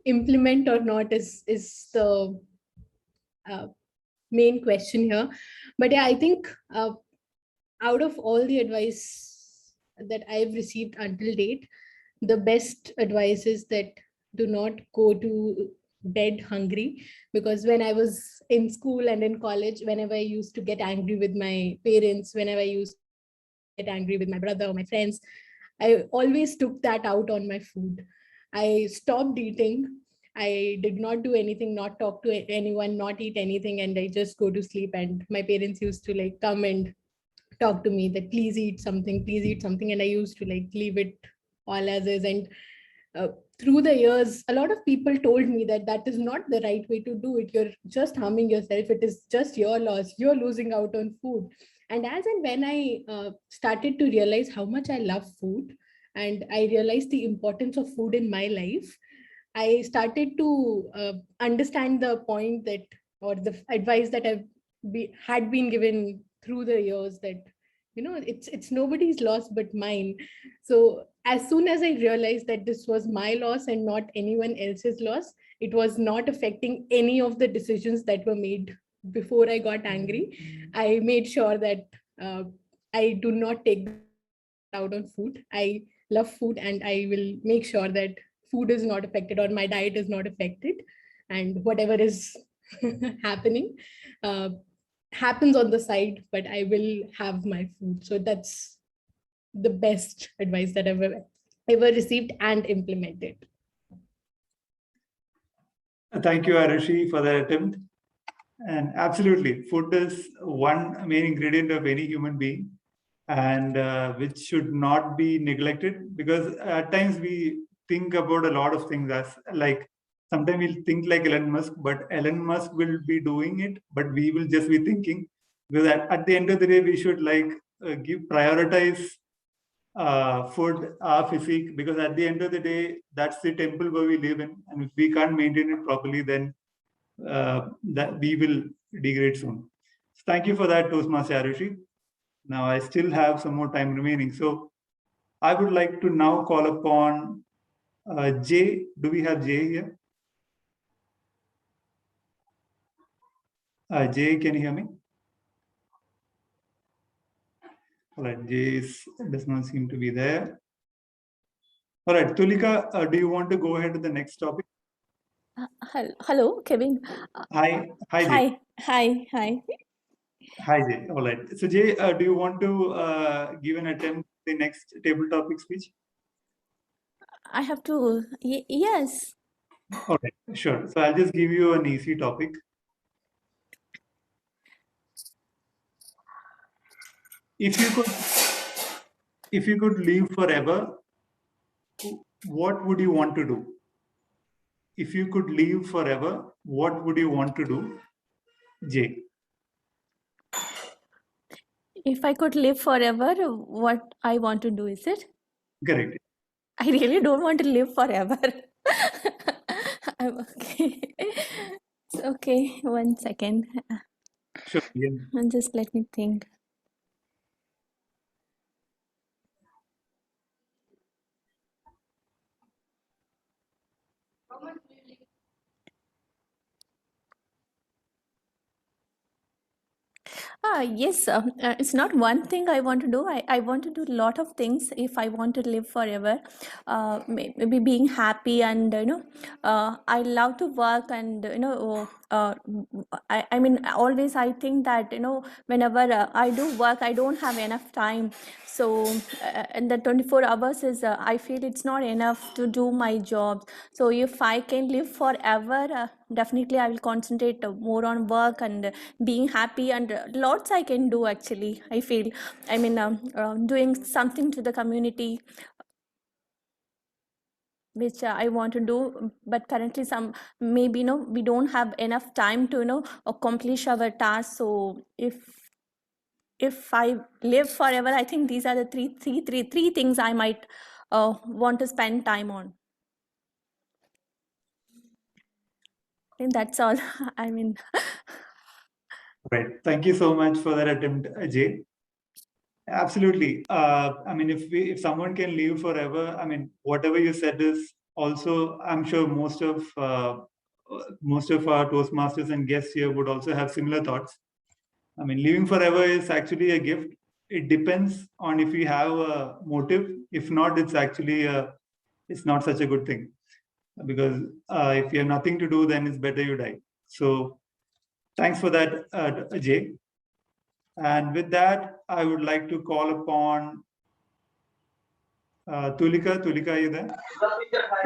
implement or not is the main question here. But yeah, I think out of all the advice that I've received until date, the best advice is that do not go to bed hungry. Because when I was in school and in college, whenever I used to get angry with my parents, whenever I used to get angry with my brother or my friends, I always took that out on my food. I stopped eating. I did not do anything, not talk to anyone, not eat anything, and I just go to sleep. And my parents used to like come and talk to me that please eat something, and I used to like leave it all as is. And through the years, a lot of people told me that that is not the right way to do it. You're just harming yourself. It is just your loss. You're losing out on food. And as and when I started to realize how much I love food, and I realized the importance of food in my life, I started to understand the point that, or the advice that had been given through the years, that it's nobody's loss but mine. So as soon as I realized that this was my loss and not anyone else's loss, it was not affecting any of the decisions that were made before I got angry. I made sure that I do not take out on food. I love food, and I will make sure that food is not affected or my diet is not affected, and whatever is happening happens on the side, but I will have my food. So that's the best advice that I've ever received and implemented. Thank you, Arushi, for that attempt. And absolutely, food is one main ingredient of any human being, and which should not be neglected, because at times we think about a lot of things, as like sometimes we'll think like Elon Musk, but Elon Musk will be doing it, but we will just be thinking. Because at the end of the day, we should like prioritize food, our physique, because at the end of the day, that's the temple where we live in. And if we can't maintain it properly, then that we will degrade soon. So thank you for that, Toastmaster Arushi. Now I still have some more time remaining. So I would like to now call upon Jay. Do we have Jay here? Jay, can you hear me? All right, Jay does not seem to be there. All right, Tulika, do you want to go ahead to the next topic? Hello, Kevin. Hi, Jay. Hi. Hi, Jay. All right. So, Jay, do you want to give an attempt at the next table topic speech? I have to. Yes. All right, sure. So I'll just give you an easy topic. If you could live forever, what would you want to do? If you could live forever, what would you want to do, Jay? If I could live forever, what I want to do, is it? Correct. I really don't want to live forever. I'm okay. It's okay. 1 second. Sure. Yeah. And just let me think. Yes, it's not one thing I want to do. I want to do a lot of things if I want to live forever. Maybe being happy and, I love to work and, I mean, always I think that, whenever I do work, I don't have enough time. So, and the 24 hours is, I feel it's not enough to do my job. So if I can live forever, definitely I will concentrate more on work and being happy, and lots I can do actually. I feel, I mean, doing something to the community, which I want to do, but currently maybe we don't have enough time to accomplish our tasks. So if I live forever, I think these are the three things I might want to spend time on. I think that's all. I mean. Right. Thank you so much for that attempt, Jay. Absolutely. I mean, if someone can live forever, I mean, whatever you said is also, I'm sure most of our Toastmasters and guests here would also have similar thoughts. I mean, living forever is actually a gift. It depends on if you have a motive. If not, it's actually it's not such a good thing, because if you have nothing to do, then it's better you die. So thanks for that, Jay. And with that, I would like to call upon Tulika. Tulika, are you there?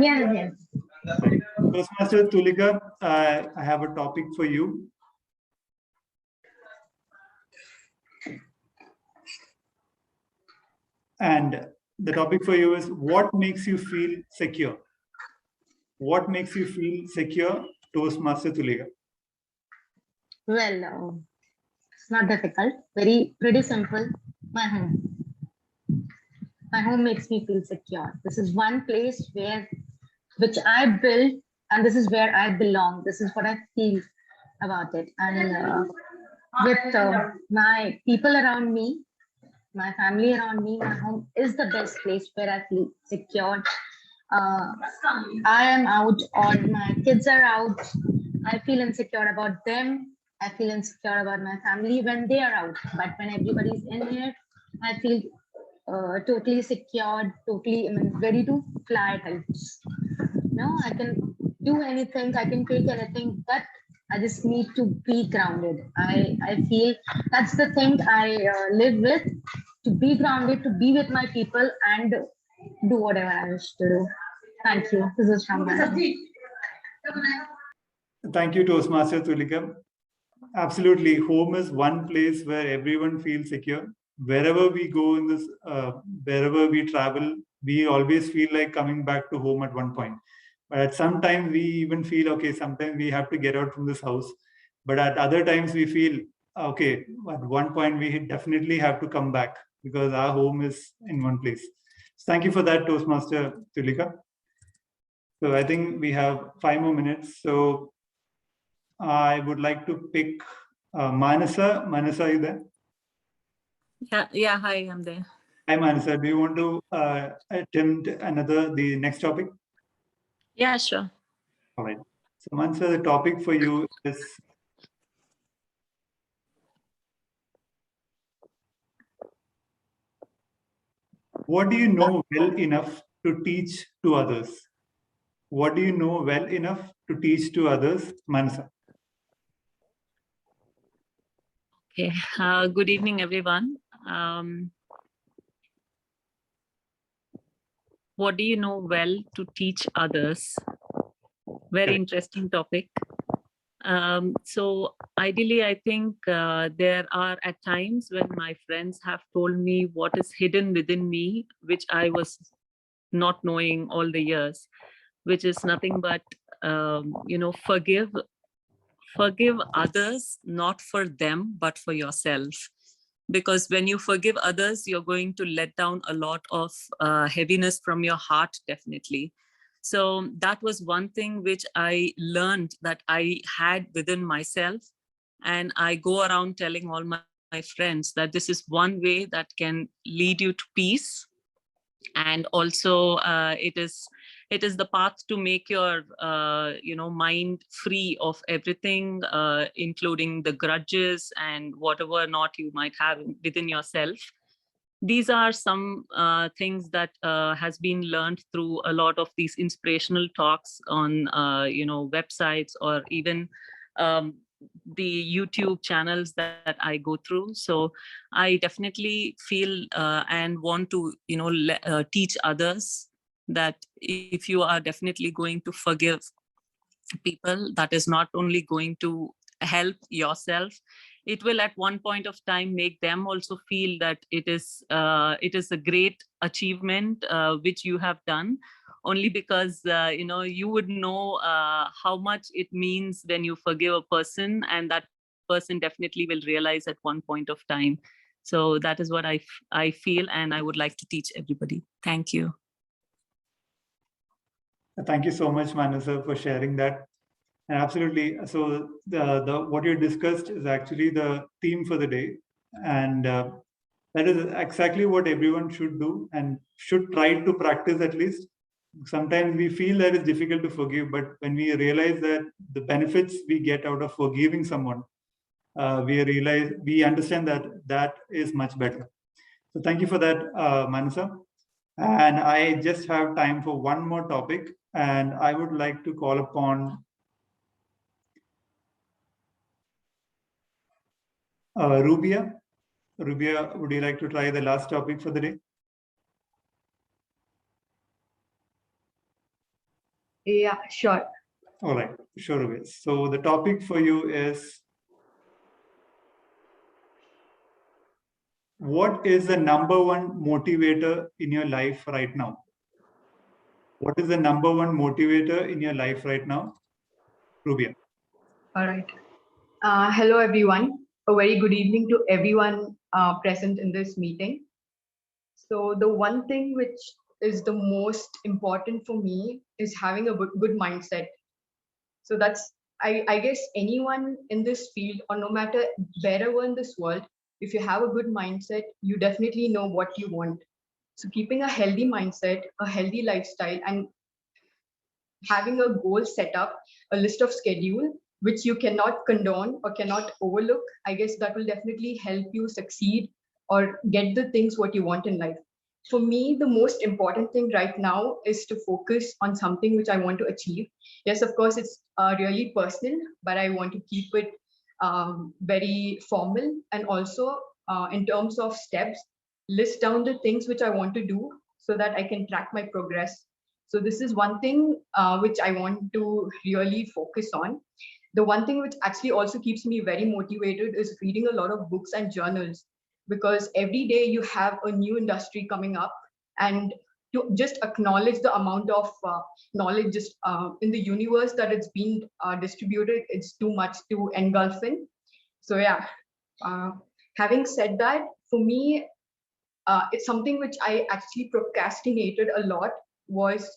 Yes. Toastmaster Tulika, I have a topic for you. And the topic for you is, what makes you feel secure? What makes you feel secure, Toastmaster Tulika? Well, it's not difficult, pretty simple. My home. My home makes me feel secure. This is one place which I built, and this is where I belong. This is what I feel about it. And with my people around me, my family around me, my home is the best place where I feel secure. I am out, or my kids are out. I feel insecure about them. I feel insecure about my family when they are out. But when everybody's in here, I feel totally secure, totally, I mean, ready to fly types. No, I can do anything, I can take anything, but I just need to be grounded. I feel that's the thing I live with, to be grounded, to be with my people and do whatever I wish to do. Thank you. This is from my end. Thank you, Toastmaster Tulika. Absolutely. Home is one place where everyone feels secure. Wherever we go in this, wherever we travel, we always feel like coming back to home at one point. But at some time we even feel, okay, sometimes we have to get out from this house. But at other times we feel, okay, at one point we definitely have to come back because our home is in one place. So thank you for that, Toastmaster Tulika. So I think we have 5 more minutes. So I would like to pick Manasa. Manasa, are you there? Yeah, hi, I'm there. Hi, Manasa. Do you want to attempt the next topic? Yeah, sure. All right. So Manasa, the topic for you is what do you know well enough to teach to others? What do you know well enough to teach to others, Manasa? Okay, good evening, everyone. What do you know well to teach others? Very interesting topic. So ideally, I think there are at times when my friends have told me what is hidden within me, which I was not knowing all the years, which is nothing but, forgive others, not for them, but for yourself. Because when you forgive others, you're going to let down a lot of heaviness from your heart, definitely. So that was one thing which I learned that I had within myself. And I go around telling all my friends that this is one way that can lead you to peace. And also it is the path to make your mind free of everything, including the grudges and whatever not you might have within yourself. These are some things that has been learned through a lot of these inspirational talks on websites, or even the YouTube channels that I go through. So I definitely feel and want to teach others that if you are definitely going to forgive people, that is not only going to help yourself, it will at one point of time make them also feel that it is a great achievement which you have done, only because you would know how much it means when you forgive a person, and that person definitely will realize at one point of time. So that is what I feel, and I would like to teach everybody. Thank you. Thank you so much, Manasa, for sharing that. And absolutely. So the what you discussed is actually the theme for the day, and that is exactly what everyone should do and should try to practice at least. Sometimes we feel that it's difficult to forgive, but when we realize that the benefits we get out of forgiving someone, we understand that that is much better. So thank you for that, Manasa. And I just have time for one more topic, and I would like to call upon Rubia. Rubia, would you like to try the last topic for the day? Yeah, sure. All right, sure, Rubia. So the topic for you is, what is the number one motivator in your life right now? What is the number one motivator in your life right now, Rubia? All right. Hello, everyone. A very good evening to everyone present in this meeting. So the one thing which is the most important for me is having a good mindset. So that's, I guess anyone in this field, or no matter wherever in this world, if you have a good mindset, you definitely know what you want. So keeping a healthy mindset, a healthy lifestyle, and having a goal set up, a list of schedule, which you cannot condone or cannot overlook, I guess that will definitely help you succeed or get the things what you want in life. For me, the most important thing right now is to focus on something which I want to achieve. Yes, of course, it's really personal, but I want to keep it very formal, and also in terms of steps, list down the things which I want to do so that I can track my progress. So this is one thing which I want to really focus on. The one thing which actually also keeps me very motivated is reading a lot of books and journals, because every day you have a new industry coming up, and to just acknowledge the amount of knowledge just in the universe that it's been distributed, it's too much to engulf in. So yeah, having said that, for me, it's something which I actually procrastinated a lot, was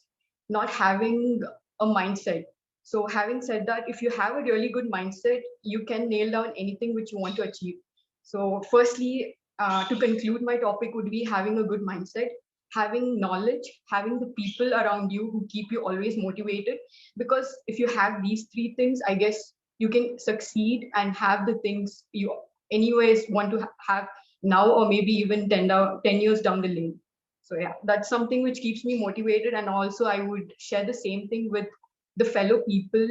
not having a mindset. So having said that, if you have a really good mindset, you can nail down anything which you want to achieve. So firstly, to conclude, my topic would be having a good mindset, having knowledge, having the people around you who keep you always motivated. Because if you have these three things, I guess you can succeed and have the things you anyways want to have now, or maybe even 10 years down the lane. So yeah, that's something which keeps me motivated. And also I would share the same thing with the fellow people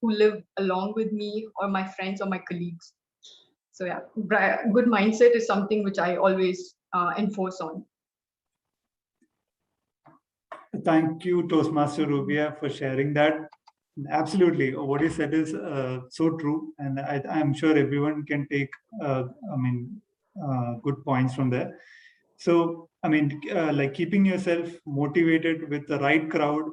who live along with me, or my friends or my colleagues. So yeah, good mindset is something which I always enforce on. Thank you, Toastmaster Rubia, for sharing that. Absolutely, what you said is so true, and I'm sure everyone can take, good points from there. So, like keeping yourself motivated with the right crowd,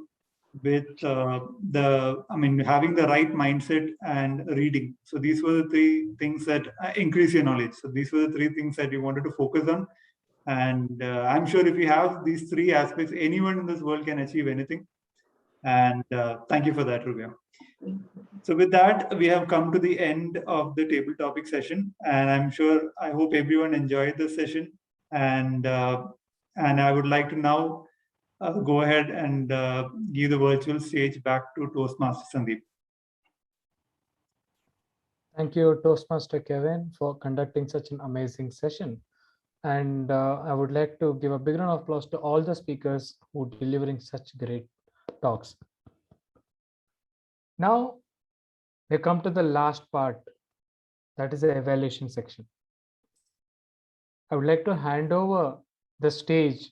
with having the right mindset and reading. So these were the three things that increase your knowledge. So these were the three things that you wanted to focus on. And I'm sure if you have these three aspects, anyone in this world can achieve anything. And thank you for that, Rubia. So with that, we have come to the end of the table topic session. And I hope everyone enjoyed this session. And I would like to now go ahead and give the virtual stage back to Toastmaster Sandeep. Thank you, Toastmaster Kevin, for conducting such an amazing session. And I would like to give a big round of applause to all the speakers who are delivering such great talks. Now, we come to the last part, that is the evaluation section. I would like to hand over the stage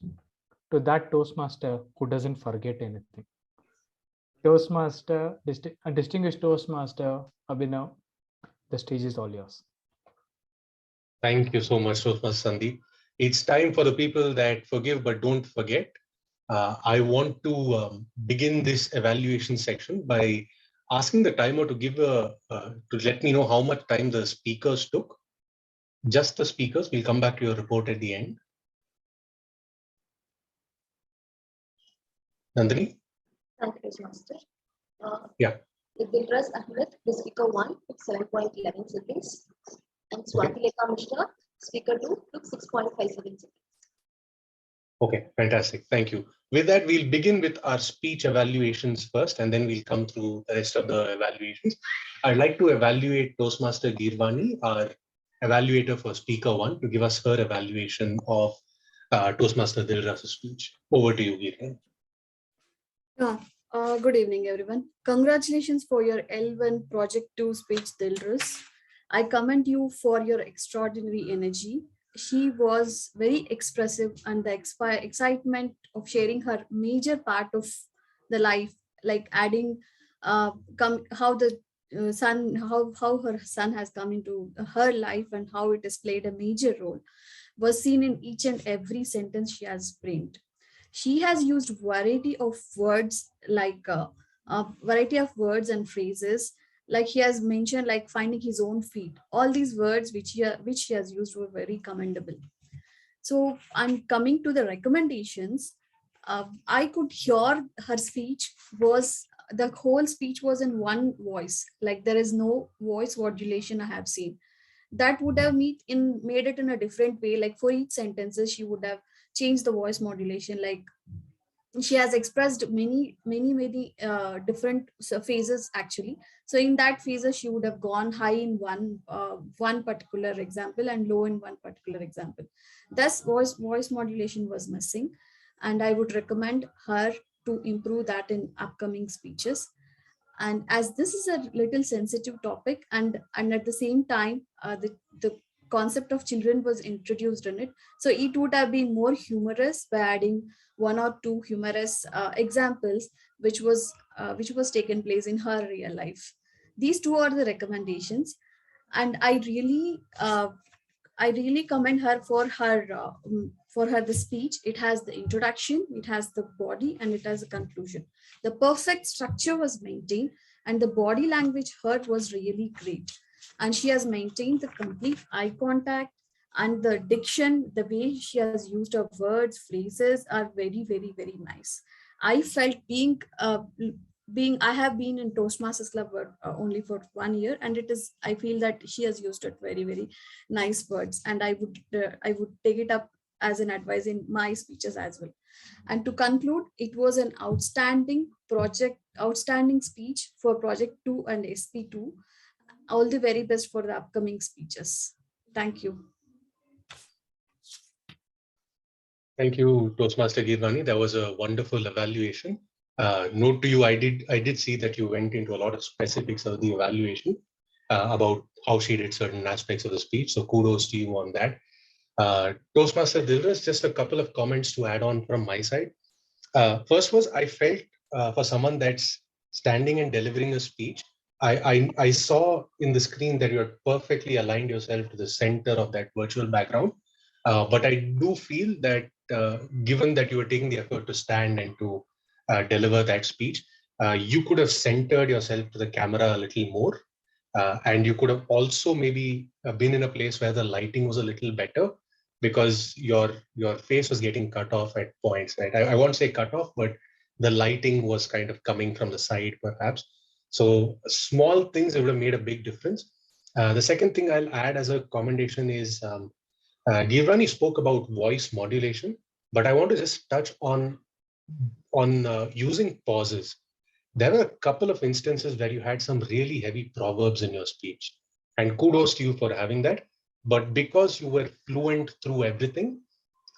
to that Toastmaster who doesn't forget anything. Toastmaster, distinguished Toastmaster Abhinav, the stage is all yours. Thank you so much, Toastmaster Sandeep. It's time for the people that forgive but don't forget. I want to begin this evaluation section by asking the timer to give to let me know how much time the speakers took. Just the speakers. We'll come back to your report at the end. Nandini? Thank you, Master. Yeah. Dilras Ahmed, the speaker 1, took 7.11 seconds. And Swati Lekha Mishra, speaker 2, took 6.57 seconds. Okay, fantastic. Thank you. With that, we'll begin with our speech evaluations first, and then we'll come through the rest of the evaluations. I'd like to evaluate Toastmaster Girvani, our evaluator for speaker 1, to give us her evaluation of Toastmaster Dilras' speech. Over to you, Girvani. Good evening, everyone. Congratulations for your L1 Project 2 speech, Dilras. I commend you for your extraordinary energy. She was very expressive, and the excitement of sharing her major part of the life, like adding how the son, how her son has come into her life and how it has played a major role, was seen in each and every sentence she has framed. She has used variety of words, like variety of words and phrases, like he has mentioned, like finding his own feet. All these words which she has used were very commendable. So I'm coming to the recommendations. I could hear her speech was, the whole speech was in one voice, like there is no voice modulation I have seen. That would have made it in a different way, like for each sentences she would have changed the voice modulation. Like she has expressed many different phases actually. So in that phases she would have gone high in one particular example and low in one particular example. Thus voice modulation was missing, and I would recommend her to improve that in upcoming speeches. And as this is a little sensitive topic, and at the same time the concept of children was introduced in it, so it would have been more humorous by adding one or two humorous examples which was taken place in her real life. These two are the recommendations, and I really commend her for her the speech. It has the introduction, it has the body, and it has a conclusion. The perfect structure was maintained, and the body language heard was really great. And she has maintained the complete eye contact, And the diction, the way she has used her words, phrases are very, very, very nice. I felt I have been in Toastmasters Club only for 1 year, and I feel that she has used it very, very nice words, and I would take it up as an advice in my speeches as well. And to conclude, it was an outstanding speech for Project 2 and SP2. All the very best for the upcoming speeches. Thank you. Thank you, Toastmaster Girvani. That was a wonderful evaluation. Note to you, I did see that you went into a lot of specifics of the evaluation about how she did certain aspects of the speech. So kudos to you on that. Toastmaster Dilras, just a couple of comments to add on from my side. First was, I felt for someone that's standing and delivering a speech, I saw in the screen that you had perfectly aligned yourself to the center of that virtual background. But I do feel that given that you were taking the effort to stand and to deliver that speech, you could have centered yourself to the camera a little more. And you could have also maybe been in a place where the lighting was a little better, because your face was getting cut off at points, right? I won't say cut off, but the lighting was kind of coming from the side perhaps. So small things that would have made a big difference. The second thing I'll add as a commendation is Girvani spoke about voice modulation, but I want to just touch on using pauses. There were a couple of instances where you had some really heavy proverbs in your speech, and kudos to you for having that. But because you were fluent through everything,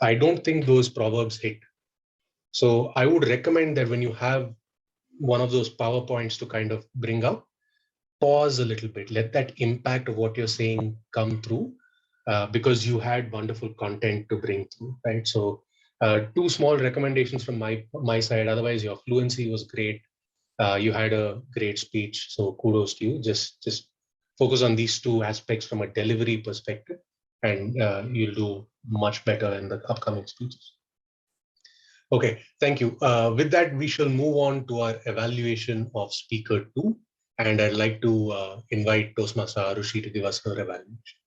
I don't think those proverbs hit. So I would recommend that when you have one of those PowerPoints to kind of bring up, pause a little bit, let that impact of what you're saying come through, because you had wonderful content to bring through, right? So two small recommendations from my side. Otherwise, your fluency was great. You had a great speech, so kudos to you. Just focus on these two aspects from a delivery perspective, and you'll do much better in the upcoming speeches. Okay, thank you. With that, we shall move on to our evaluation of Speaker 2, and I'd like to invite Toastmaster Arushi to give us her evaluation.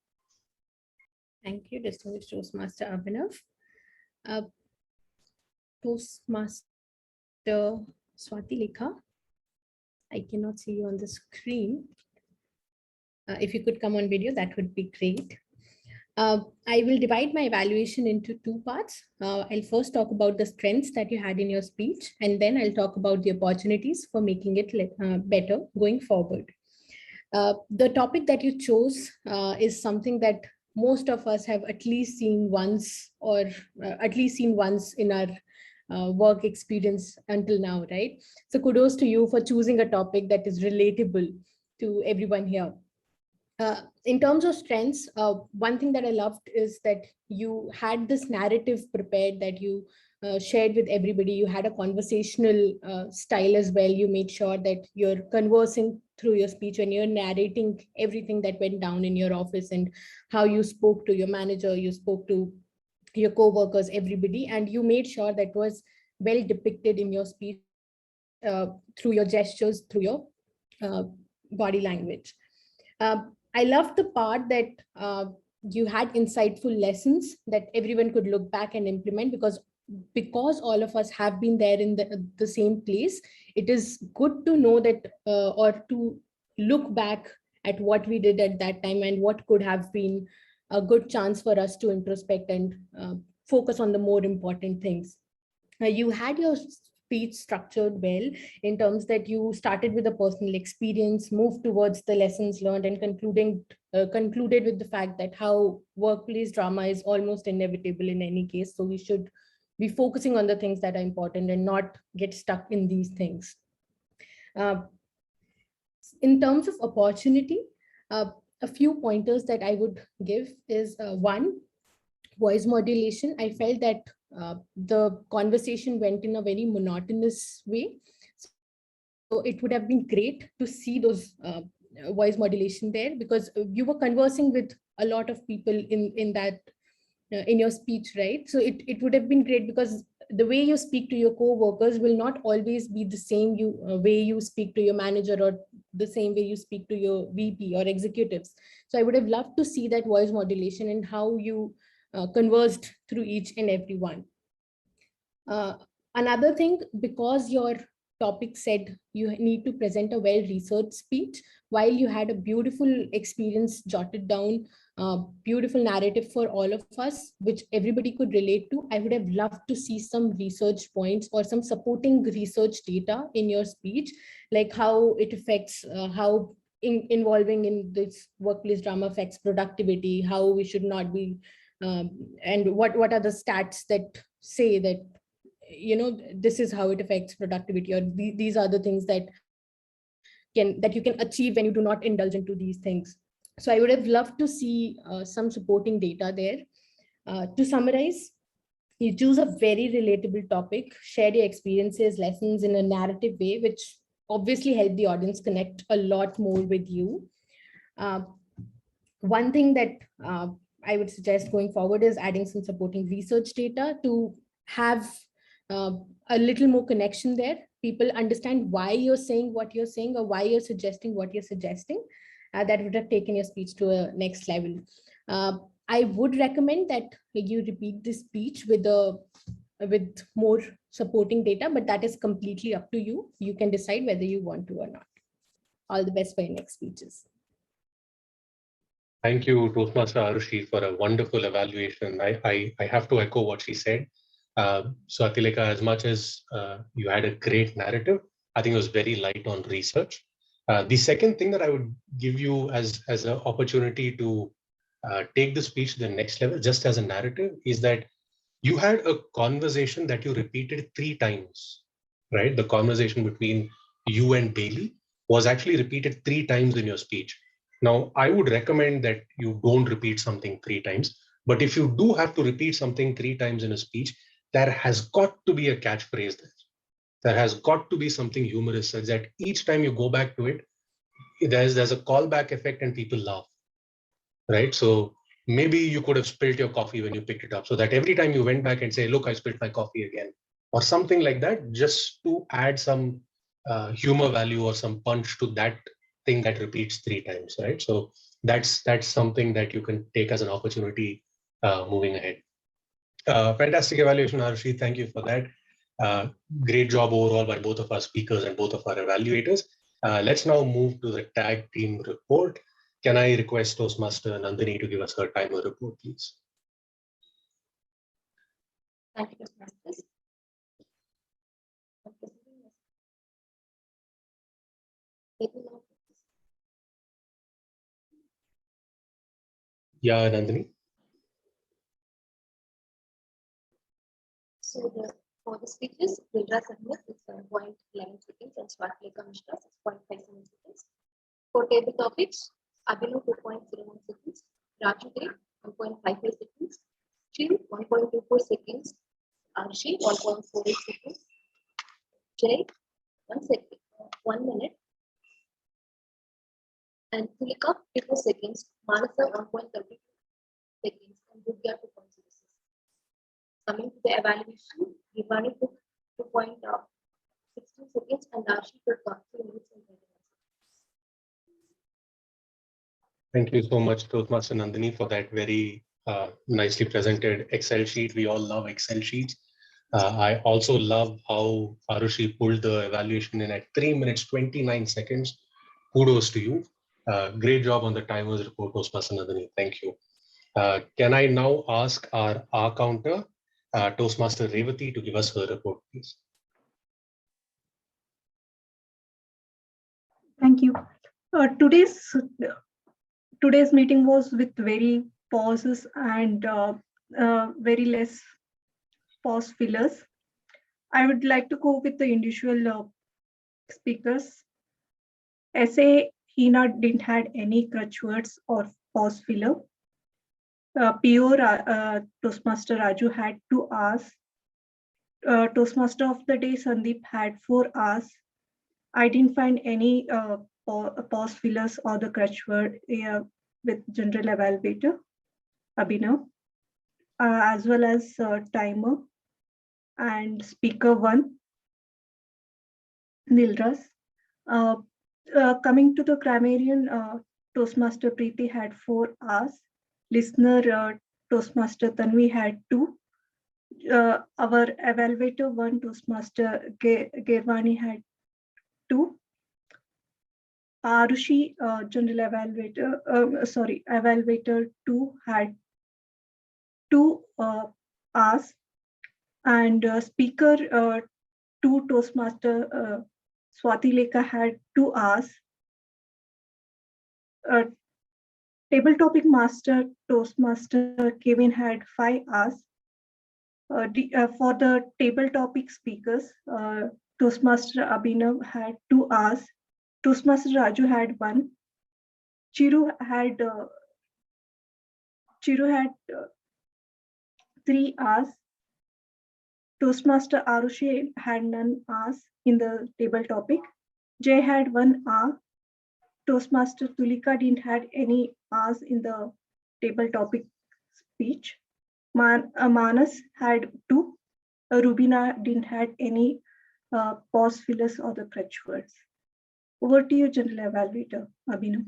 Thank you, distinguished Toastmaster Abhinav. Toastmaster Swati Lekha, I cannot see you on the screen. If you could come on video, that would be great. I will divide my evaluation into two parts. I'll first talk about the strengths that you had in your speech, and then I'll talk about the opportunities for making it better going forward. The topic that you chose is something that most of us have at least seen once, or in our work experience until now, right? So kudos to you for choosing a topic that is relatable to everyone here. In terms of strengths, one thing that I loved is that you had this narrative prepared that you shared with everybody. You had a conversational style as well. You made sure that you're conversing through your speech and you're narrating everything that went down in your office and how you spoke to your manager, you spoke to your co-workers, everybody, and you made sure that was well depicted in your speech through your gestures, through your body language. I loved the part that you had insightful lessons that everyone could look back and implement, because all of us have been there in the same place. It is good to know that or to look back at what we did at that time and what could have been a good chance for us to introspect and focus on the more important things. You had your speech structured well in terms that you started with a personal experience, moved towards the lessons learned, and concluded with the fact that how workplace drama is almost inevitable in any case. So we should be focusing on the things that are important and not get stuck in these things. In terms of opportunity, a few pointers that I would give is one, voice modulation. I felt that the conversation went in a very monotonous way. So it would have been great to see those voice modulation there, because you were conversing with a lot of people in your speech, right? So it would have been great, because the way you speak to your co-workers will not always be the same way you speak to your manager, or the same way you speak to your VP or executives. So I would have loved to see that voice modulation and how you conversed through each and every one. Another thing, because your topic said you need to present a well-researched speech, while you had a beautiful experience jotted down, beautiful narrative for all of us, which everybody could relate to, I would have loved to see some research points or some supporting research data in your speech, like how it affects, how involving in this workplace drama affects productivity, how we should not be, and what are the stats that say that, you know, this is how it affects productivity, or these are the things that you can achieve when you do not indulge into these things. So I would have loved to see some supporting data there. To summarize, you choose a very relatable topic, share your experiences, lessons in a narrative way, which obviously help the audience connect a lot more with you. One thing that I would suggest going forward is adding some supporting research data to have a little more connection there. People understand why you're saying what you're saying, or why you're suggesting what you're suggesting. That would have taken your speech to a next level. I would recommend that you repeat this speech with more supporting data, but that is completely up to you. You can decide whether you want to or not. All the best for your next speeches. Thank you, Toastmaster Arushi, for a wonderful evaluation. I have to echo what she said. So Atileka, as much as you had a great narrative, I think it was very light on research. The second thing that I would give you as an opportunity to take the speech to the next level, just as a narrative, is that you had a conversation that you repeated 3 times, right? The conversation between you and Bailey was actually repeated 3 times in your speech. Now, I would recommend that you don't repeat something 3 times, but if you do have to repeat something 3 times in a speech, there has got to be a catchphrase there. There has got to be something humorous, such that each time you go back to it, there's a callback effect and people laugh, right? So maybe you could have spilled your coffee when you picked it up, so that every time you went back and say, look, I spilled my coffee again, or something like that, just to add some humor value or some punch to that thing that repeats 3 times, right? So that's something that you can take as an opportunity moving ahead. Fantastic evaluation, Arushi. Thank you for that. Great job overall by both of our speakers and both of our evaluators. Let's now move to the tag team report. Can I request Toastmaster Nandini to give us her timer report, please? Thank you, Toastmasters. Yeah, Nandini. So for the speeches, Dilra Sahmed is 0.11 seconds and Swartleka Mishra 6.57 seconds. For table topics, Abhinav 2.01 seconds, Raju Dev 1.55 seconds, Shiv 1.24 seconds, Arshi 1.48 seconds, Jay 1 minute, and Tulika 54 seconds, Manasa 1.32 seconds, and Durga 2.06. Coming to the evaluation, Vivani took 2.16 seconds and Arshi took 3 minutes and 21 seconds. Thank you so much, Toastmaster Nandini, for that very nicely presented Excel sheet. We all love Excel sheets. I also love how Arushi pulled the evaluation in at 3 minutes, 29 seconds. Kudos to you. Great job on the timers report, Toastmaster Nandini. Thank you. Can I now ask our R counter, Toastmaster Revati, to give us her report, please? Thank you. Today's meeting was with very pauses and very less pause fillers. I would like to go with the individual speakers. SA Hina didn't had any crutch words or pause filler. PO Toastmaster Raju had 2 hours. Toastmaster of the day Sandeep had 4 hours. I didn't find any pause fillers or the crutch word with general evaluator Abhinav, as well as timer. and speaker 1, Nilras. Coming to the grammarian, Toastmaster Preeti had 4 R's. Listener Toastmaster Tanvi had 2. Our evaluator 1, Toastmaster Gervani had 2. Arushi, general evaluator, evaluator 2 had 2 R's, and speaker 2, Toastmaster Swati Lekha had 2 R's. Table topic master Toastmaster Kevin had 5 R's. For the table topic speakers, Toastmaster Abhinav had 2 R's. Toastmaster Raju had 1. Chiru had 3 R's. Toastmaster Arushi had none R's in the table topic. Jay had 1 R. Toastmaster Tulika didn't had any R's in the table topic speech. Manas had 2. Rubina didn't had any pause fillers or the crutch words. Over to you, General Evaluator Abhinav.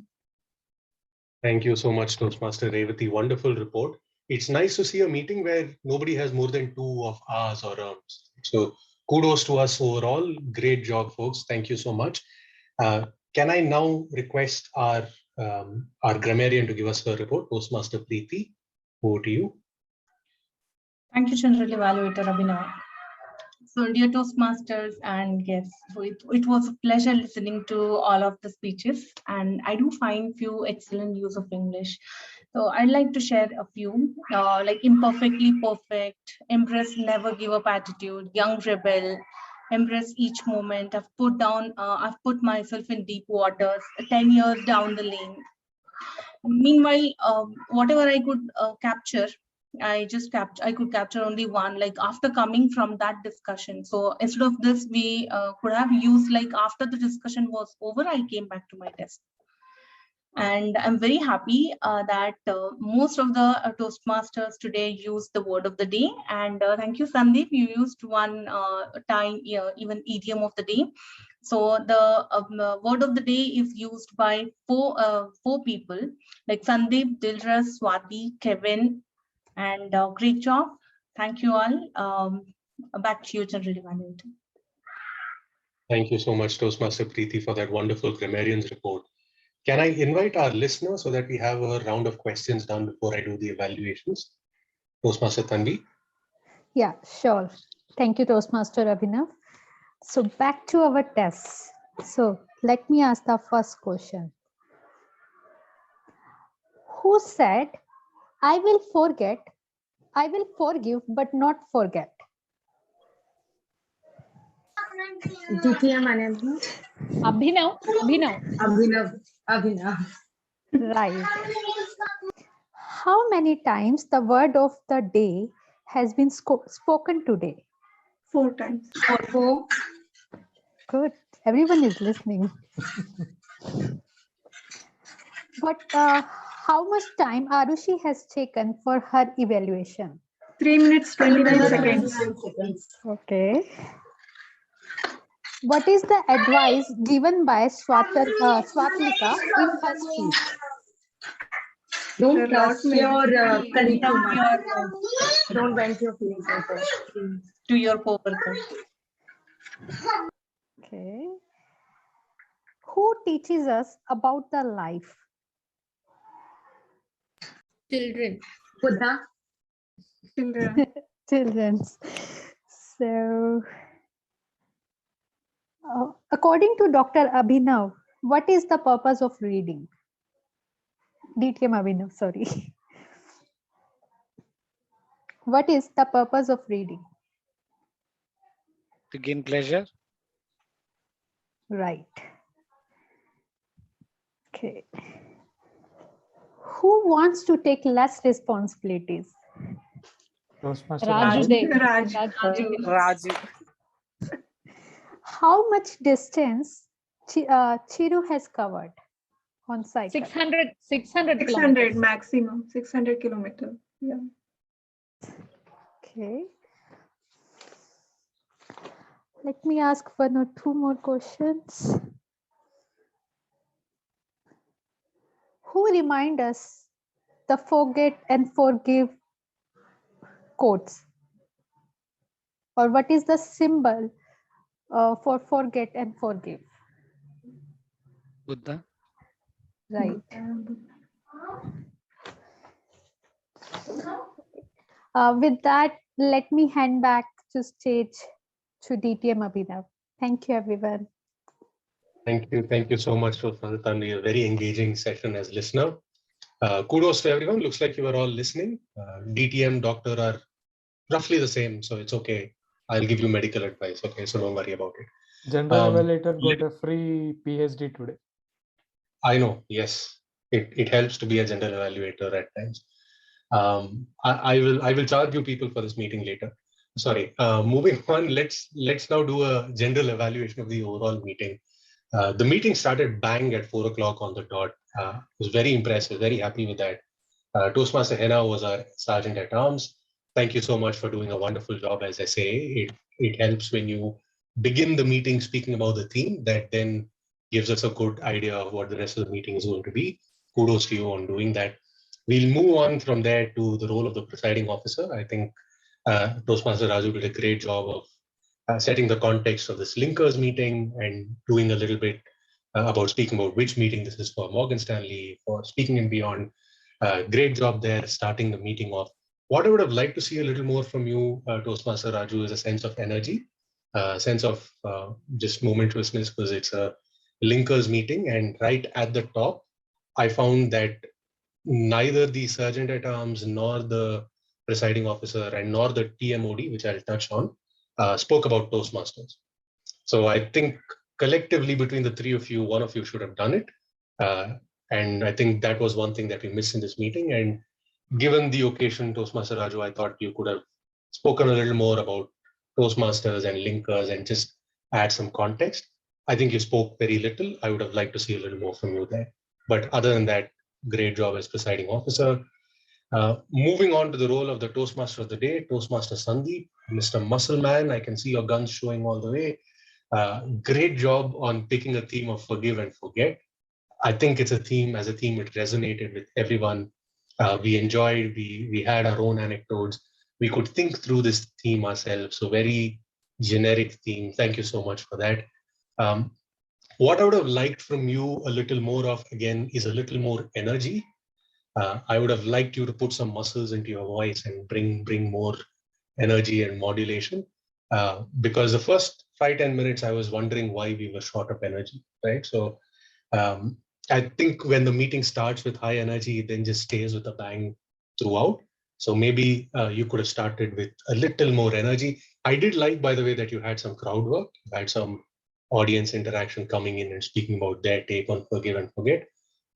Thank you so much, Toastmaster Revati. Wonderful report. It's nice to see a meeting where nobody has more than 2 of R's or R's. So kudos to us overall. Great job, folks. Thank you so much. Can I now request our grammarian to give us her report, Toastmaster Preeti? Over to you. Thank you, General Evaluator Abhinav. So, dear Toastmasters and guests, so it was a pleasure listening to all of the speeches, and I do find few excellent use of English. So, I'd like to share a few, like imperfectly perfect, embrace never give up attitude, young rebel, embrace each moment. I've put myself in deep waters, 10 years down the lane. Meanwhile, whatever I could capture, I could capture only one, like after coming from that discussion. So instead of this, we could have used, like after the discussion was over, I came back to my desk. And I'm very happy that most of the Toastmasters today used the word of the day. And thank you, Sandeep, you used one time, even idiom of the day. So the word of the day is used by four people, like Sandeep, Dilras, Swati, Kevin, and great job. Thank you all. Back to you, General Evaluator. Thank you so much, Toastmaster Preeti, for that wonderful grammarian's report. Can I invite our listeners so that we have a round of questions done before I do the evaluations? Toastmaster Tanvi? Yeah, sure. Thank you, Toastmaster Abhinav. So back to our tests. So let me ask the first question. Who said, I will forgive, but not forget? Abhinav. Right. How many times the word of the day has been spoken today? 4 times. 4. Good. Everyone is listening. But how much time Arushi has taken for her evaluation? 3 minutes, 29 seconds. Okay. What is the advice given by Swatlika in her speech? Don't trust your colleague too much. Don't vent your feelings to your co-workers. Okay. Who teaches us about the life? Children. Buddha. Children. So, according to Dr. Abhinav, what is the purpose of reading? DTM Abhinav, sorry. What is the purpose of reading? To gain pleasure. Right. Okay. Who wants to take less responsibilities? Raju. How much distance Chiru has covered on cycle? 600 maximum, 600 kilometers. Yeah. Okay. Let me ask one or two more questions. Who remind us the forget and forgive quotes? Or what is the symbol for forget and forgive? Buddha. Right. With that, let me hand back to stage to DTM Abhinav. Thank you, everyone. Thank you so much for Tanvi, a very engaging session as listener. Kudos to everyone. Looks like you are all listening. DTM, doctor are roughly the same, so it's okay. I'll give you medical advice, okay? So don't worry about it. General evaluator got a free PhD today. I know, yes. It helps to be a general evaluator at times. I will charge you people for this meeting later. Sorry. Moving on, let's now do a general evaluation of the overall meeting. The meeting started bang at 4 o'clock on the dot. It was very impressive, very happy with that. Toastmaster Henna was our sergeant at arms. Thank you so much for doing a wonderful job. As I say, it helps when you begin the meeting speaking about the theme that then gives us a good idea of what the rest of the meeting is going to be. Kudos to you on doing that. We'll move on from there to the role of the presiding officer. I think Toastmaster Raju did a great job of setting the context of this linkers meeting and doing a little bit about speaking about which meeting this is for Morgan Stanley, for Speaking and Beyond. Great job there, starting the meeting off. What I would have liked to see a little more from you, Toastmaster Raju, is a sense of energy, sense of just momentousness, because it's a linkers meeting. And right at the top, I found that neither the sergeant at arms nor the presiding officer and nor the TMOD, which I'll touch on, spoke about Toastmasters. So I think collectively between the three of you, one of you should have done it. And I think that was one thing that we missed in this meeting. And given the occasion, Toastmaster Raju, I thought you could have spoken a little more about Toastmasters and linkers and just add some context. I think you spoke very little. I would have liked to see a little more from you there. But other than that, great job as presiding officer. Moving on to the role of the Toastmaster of the day, Toastmaster Sandeep, Mr. Muscleman. I can see your guns showing all the way. Great job on picking a theme of forgive and forget. I think it's a theme, as a theme, it resonated with everyone. We enjoyed, we had our own anecdotes. We could think through this theme ourselves. So very generic theme. Thank you so much for that. What I would have liked from you a little more of, again, is a little more energy. I would have liked you to put some muscles into your voice and bring more energy and modulation. Because the first 5-10 minutes, I was wondering why we were short of energy, right? So I think when the meeting starts with high energy, it then just stays with a bang throughout. So maybe you could have started with a little more energy. I did like, by the way, that you had some crowd work, you had some audience interaction coming in and speaking about their take on forgive and forget.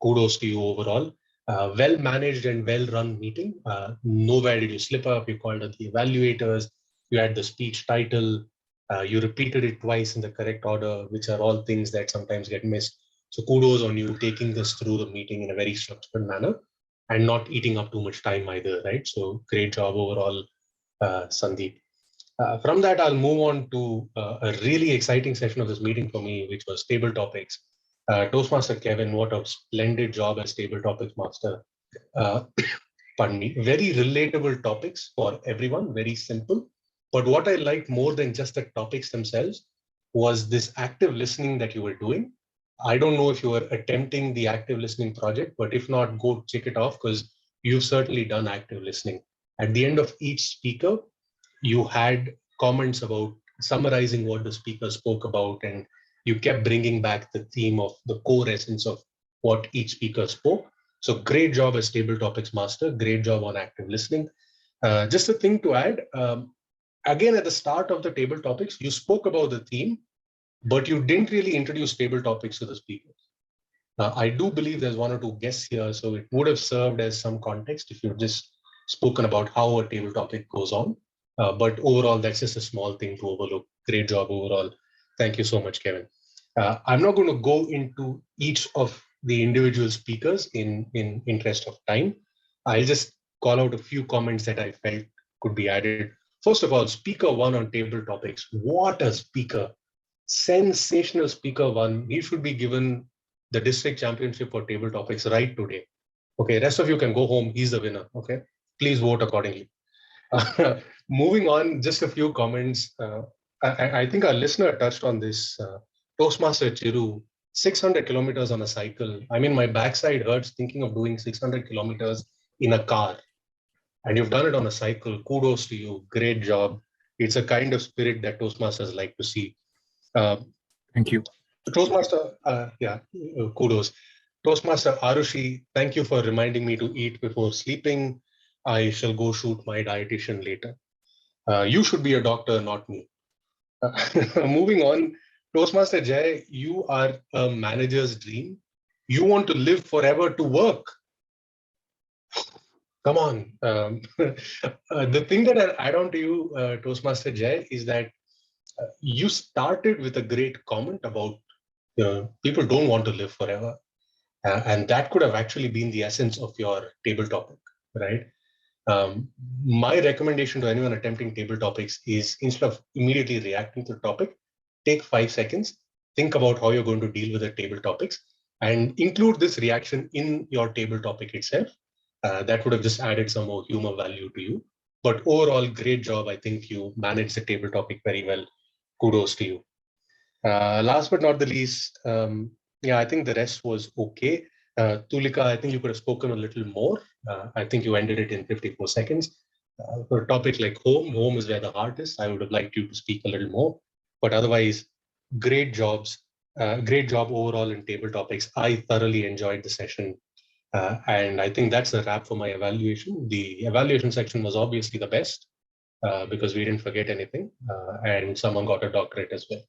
Kudos to you overall. Well managed and well run meeting. Nowhere did you slip up. You called out the evaluators. You had the speech title. You repeated it twice in the correct order, which are all things that sometimes get missed. So kudos on you taking this through the meeting in a very structured manner and not eating up too much time either, right? So great job overall, Sandeep. From that, I'll move on to a really exciting session of this meeting for me, which was table topics. Toastmaster Kevin, what a splendid job as table topics master. Pardon me, very relatable topics for everyone, very simple. But what I liked more than just the topics themselves was this active listening that you were doing. I don't know if you were attempting the active listening project, but if not, go check it off because you've certainly done active listening. At the end of each speaker, you had comments about summarizing what the speaker spoke about, and you kept bringing back the theme of the core essence of what each speaker spoke. So great job as table topics master, great job on active listening. Just a thing to add, again, at the start of the table topics, you spoke about the theme, but you didn't really introduce table topics to the speakers. I do believe there's one or two guests here, so it would have served as some context if you've just spoken about how a table topic goes on. But overall, that's just a small thing to overlook. Great job overall. Thank you so much, Kevin. I'm not going to go into each of the individual speakers in interest of time. I'll just call out a few comments that I felt could be added. First of all, speaker one on table topics. What a speaker. Sensational speaker one. He should be given the district championship for table topics right today. Okay, rest of you can go home. He's the winner. Okay, please vote accordingly. Moving on, just a few comments. I think our listener touched on this. Toastmaster Chiru, 600 kilometers on a cycle. I mean, my backside hurts thinking of doing 600 kilometers in a car. And you've done it on a cycle. Kudos to you. Great job. It's a kind of spirit that Toastmasters like to see. Thank you. Toastmaster, kudos. Toastmaster Arushi, thank you for reminding me to eat before sleeping. I shall go shoot my dietitian later. You should be a doctor, not me. Moving on, Toastmaster Jay, you are a manager's dream. You want to live forever to work. Come on. The thing that I'll add on to you, Toastmaster Jay, is that you started with a great comment about people don't want to live forever. And that could have actually been the essence of your table topic, right? My recommendation to anyone attempting table topics is, instead of immediately reacting to the topic, take 5 seconds, think about how you're going to deal with the table topics, and include this reaction in your table topic itself. That would have just added some more humor value to you. But overall, great job. I think you managed the table topic very well. Kudos to you. Last but not the least, I think the rest was okay. Tulika, I think you could have spoken a little more. I think you ended it in 54 seconds. For a topic like home is where the heart is. I would have liked you to speak a little more. But otherwise, great jobs. Great job overall in table topics. I thoroughly enjoyed the session. And I think that's a wrap for my evaluation. The evaluation section was obviously the best because we didn't forget anything. And someone got a doctorate as well.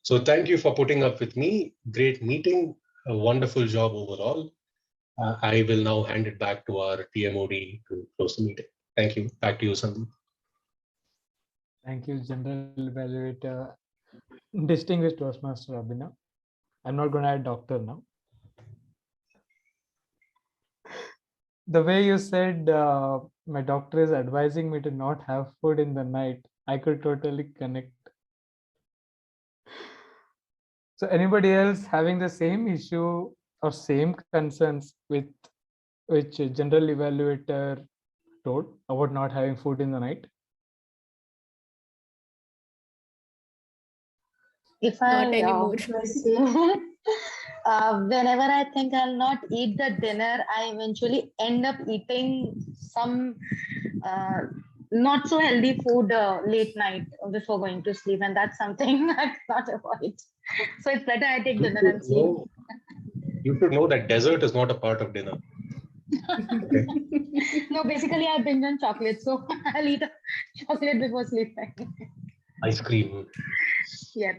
So thank you for putting up with me. Great meeting. A wonderful job overall. I will now hand it back to our TMOD to close the meeting. Thank you. Back to you, Sandeep. Thank you, General Evaluator, distinguished Toastmaster Abhinav. I'm not going to add doctor now. The way you said my doctor is advising me to not have food in the night, I could totally connect. So anybody else having the same issue or same concerns with which General Evaluator told about not having food in the night? If Not I anymore. whenever I think I'll not eat the dinner, I eventually end up eating some not so healthy food late night before going to sleep, and that's something I cannot avoid. So it's better I take dinner and sleep. You should know that dessert is not a part of dinner. Okay. No, basically I binge on chocolate, so I'll eat a chocolate before sleeping. Ice cream. Yeah.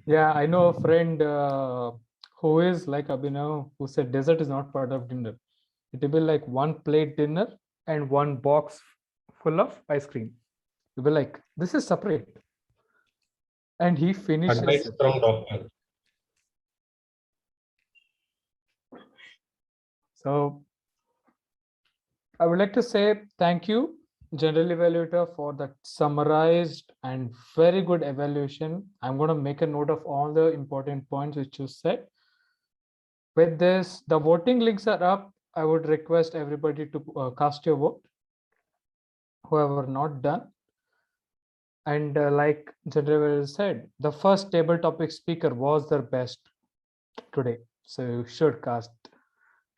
Yeah, I know a friend who is like Abhinav, who said dessert is not part of dinner. It will be like one plate dinner and one box full of ice cream. You'll be like, this is separate. And he finishes Advice it. from doctor. So I would like to say thank you, General Evaluator, for that summarized and very good evaluation. I'm going to make a note of all the important points which you said. With this, the voting links are up. I would request everybody to cast your vote, whoever not done. And like General Evaluator said, the first table topic speaker was the best today. So you should cast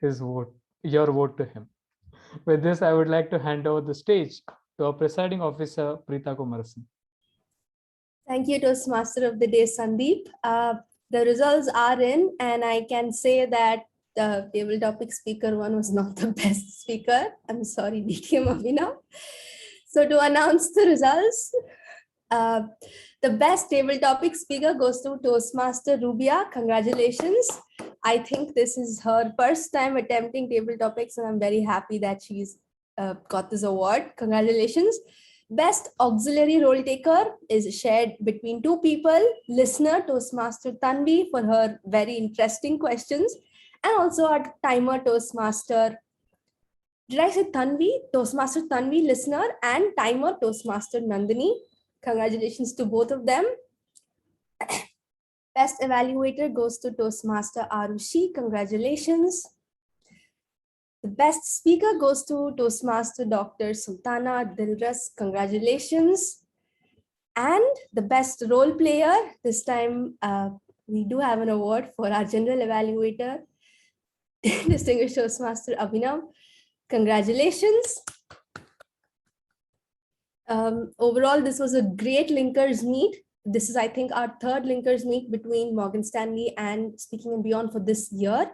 his vote, your vote to him. With this, I would like to hand over the stage to our presiding officer, Preeta Kumarasan. Thank you, Toastmaster of the Day, Sandeep. The results are in, and I can say that the table topic speaker one was not the best speaker. I'm sorry, DKM Abhinav. So to announce the results, the best table topic speaker goes to Toastmaster Rubia. Congratulations. I think this is her first time attempting table topics, and I'm very happy that she's got this award. Congratulations. Best auxiliary role taker is shared between two people, listener Toastmaster Tanvi for her very interesting questions, and also our timer Toastmaster Did I say Tanvi? Toastmaster Tanvi, listener, and timer Toastmaster Nandini. Congratulations to both of them. Best evaluator goes to Toastmaster Arushi. Congratulations. The best speaker goes to Toastmaster Dr. Sultana Dilras. Congratulations. And the best role player, this time we do have an award for our general evaluator, Distinguished Toastmaster Abhinav. Congratulations. Overall, this was a great linkers meet. This is, I think, our third linkers meet between Morgan Stanley and Speaking and Beyond for this year.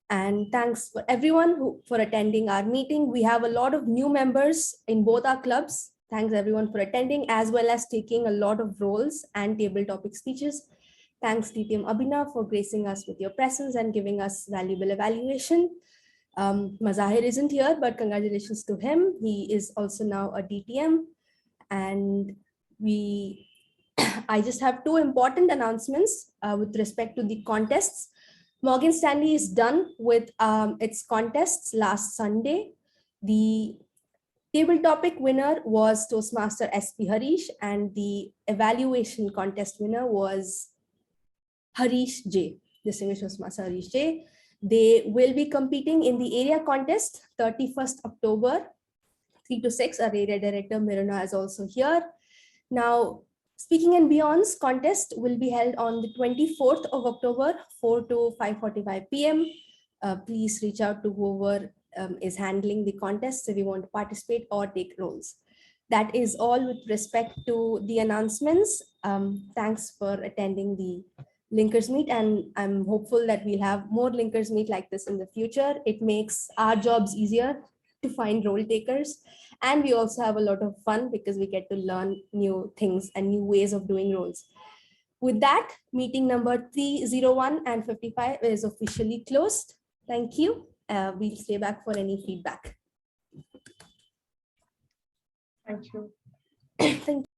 And thanks for everyone for attending our meeting. We have a lot of new members in both our clubs. Thanks everyone for attending, as well as taking a lot of roles and table topic speeches. Thanks DTM Abhinav for gracing us with your presence and giving us valuable evaluation. Mazahir isn't here, but congratulations to him. He is also now a DTM. And I just have two important announcements with respect to the contests. Morgan Stanley is done with its contests last Sunday. The table topic winner was Toastmaster SP Harish, and the evaluation contest winner was Harish J, Distinguished Toastmaster Harish J. They will be competing in the area contest 31st October, 3 to 6. Our area director Miruna is also here. Now, Speaking and Beyond's contest will be held on the 24th of October, 4 to 5:45 p.m. Please reach out to whoever is handling the contest if you want to participate or take roles. That is all with respect to the announcements. Thanks for attending the linkers meet, and I'm hopeful that we'll have more linkers meet like this in the future. It makes our jobs easier to find role takers, and we also have a lot of fun because we get to learn new things and new ways of doing roles. With that, meeting number 301 and 55 is officially closed. Thank you. We'll stay back for any feedback. Thank you. Thank you.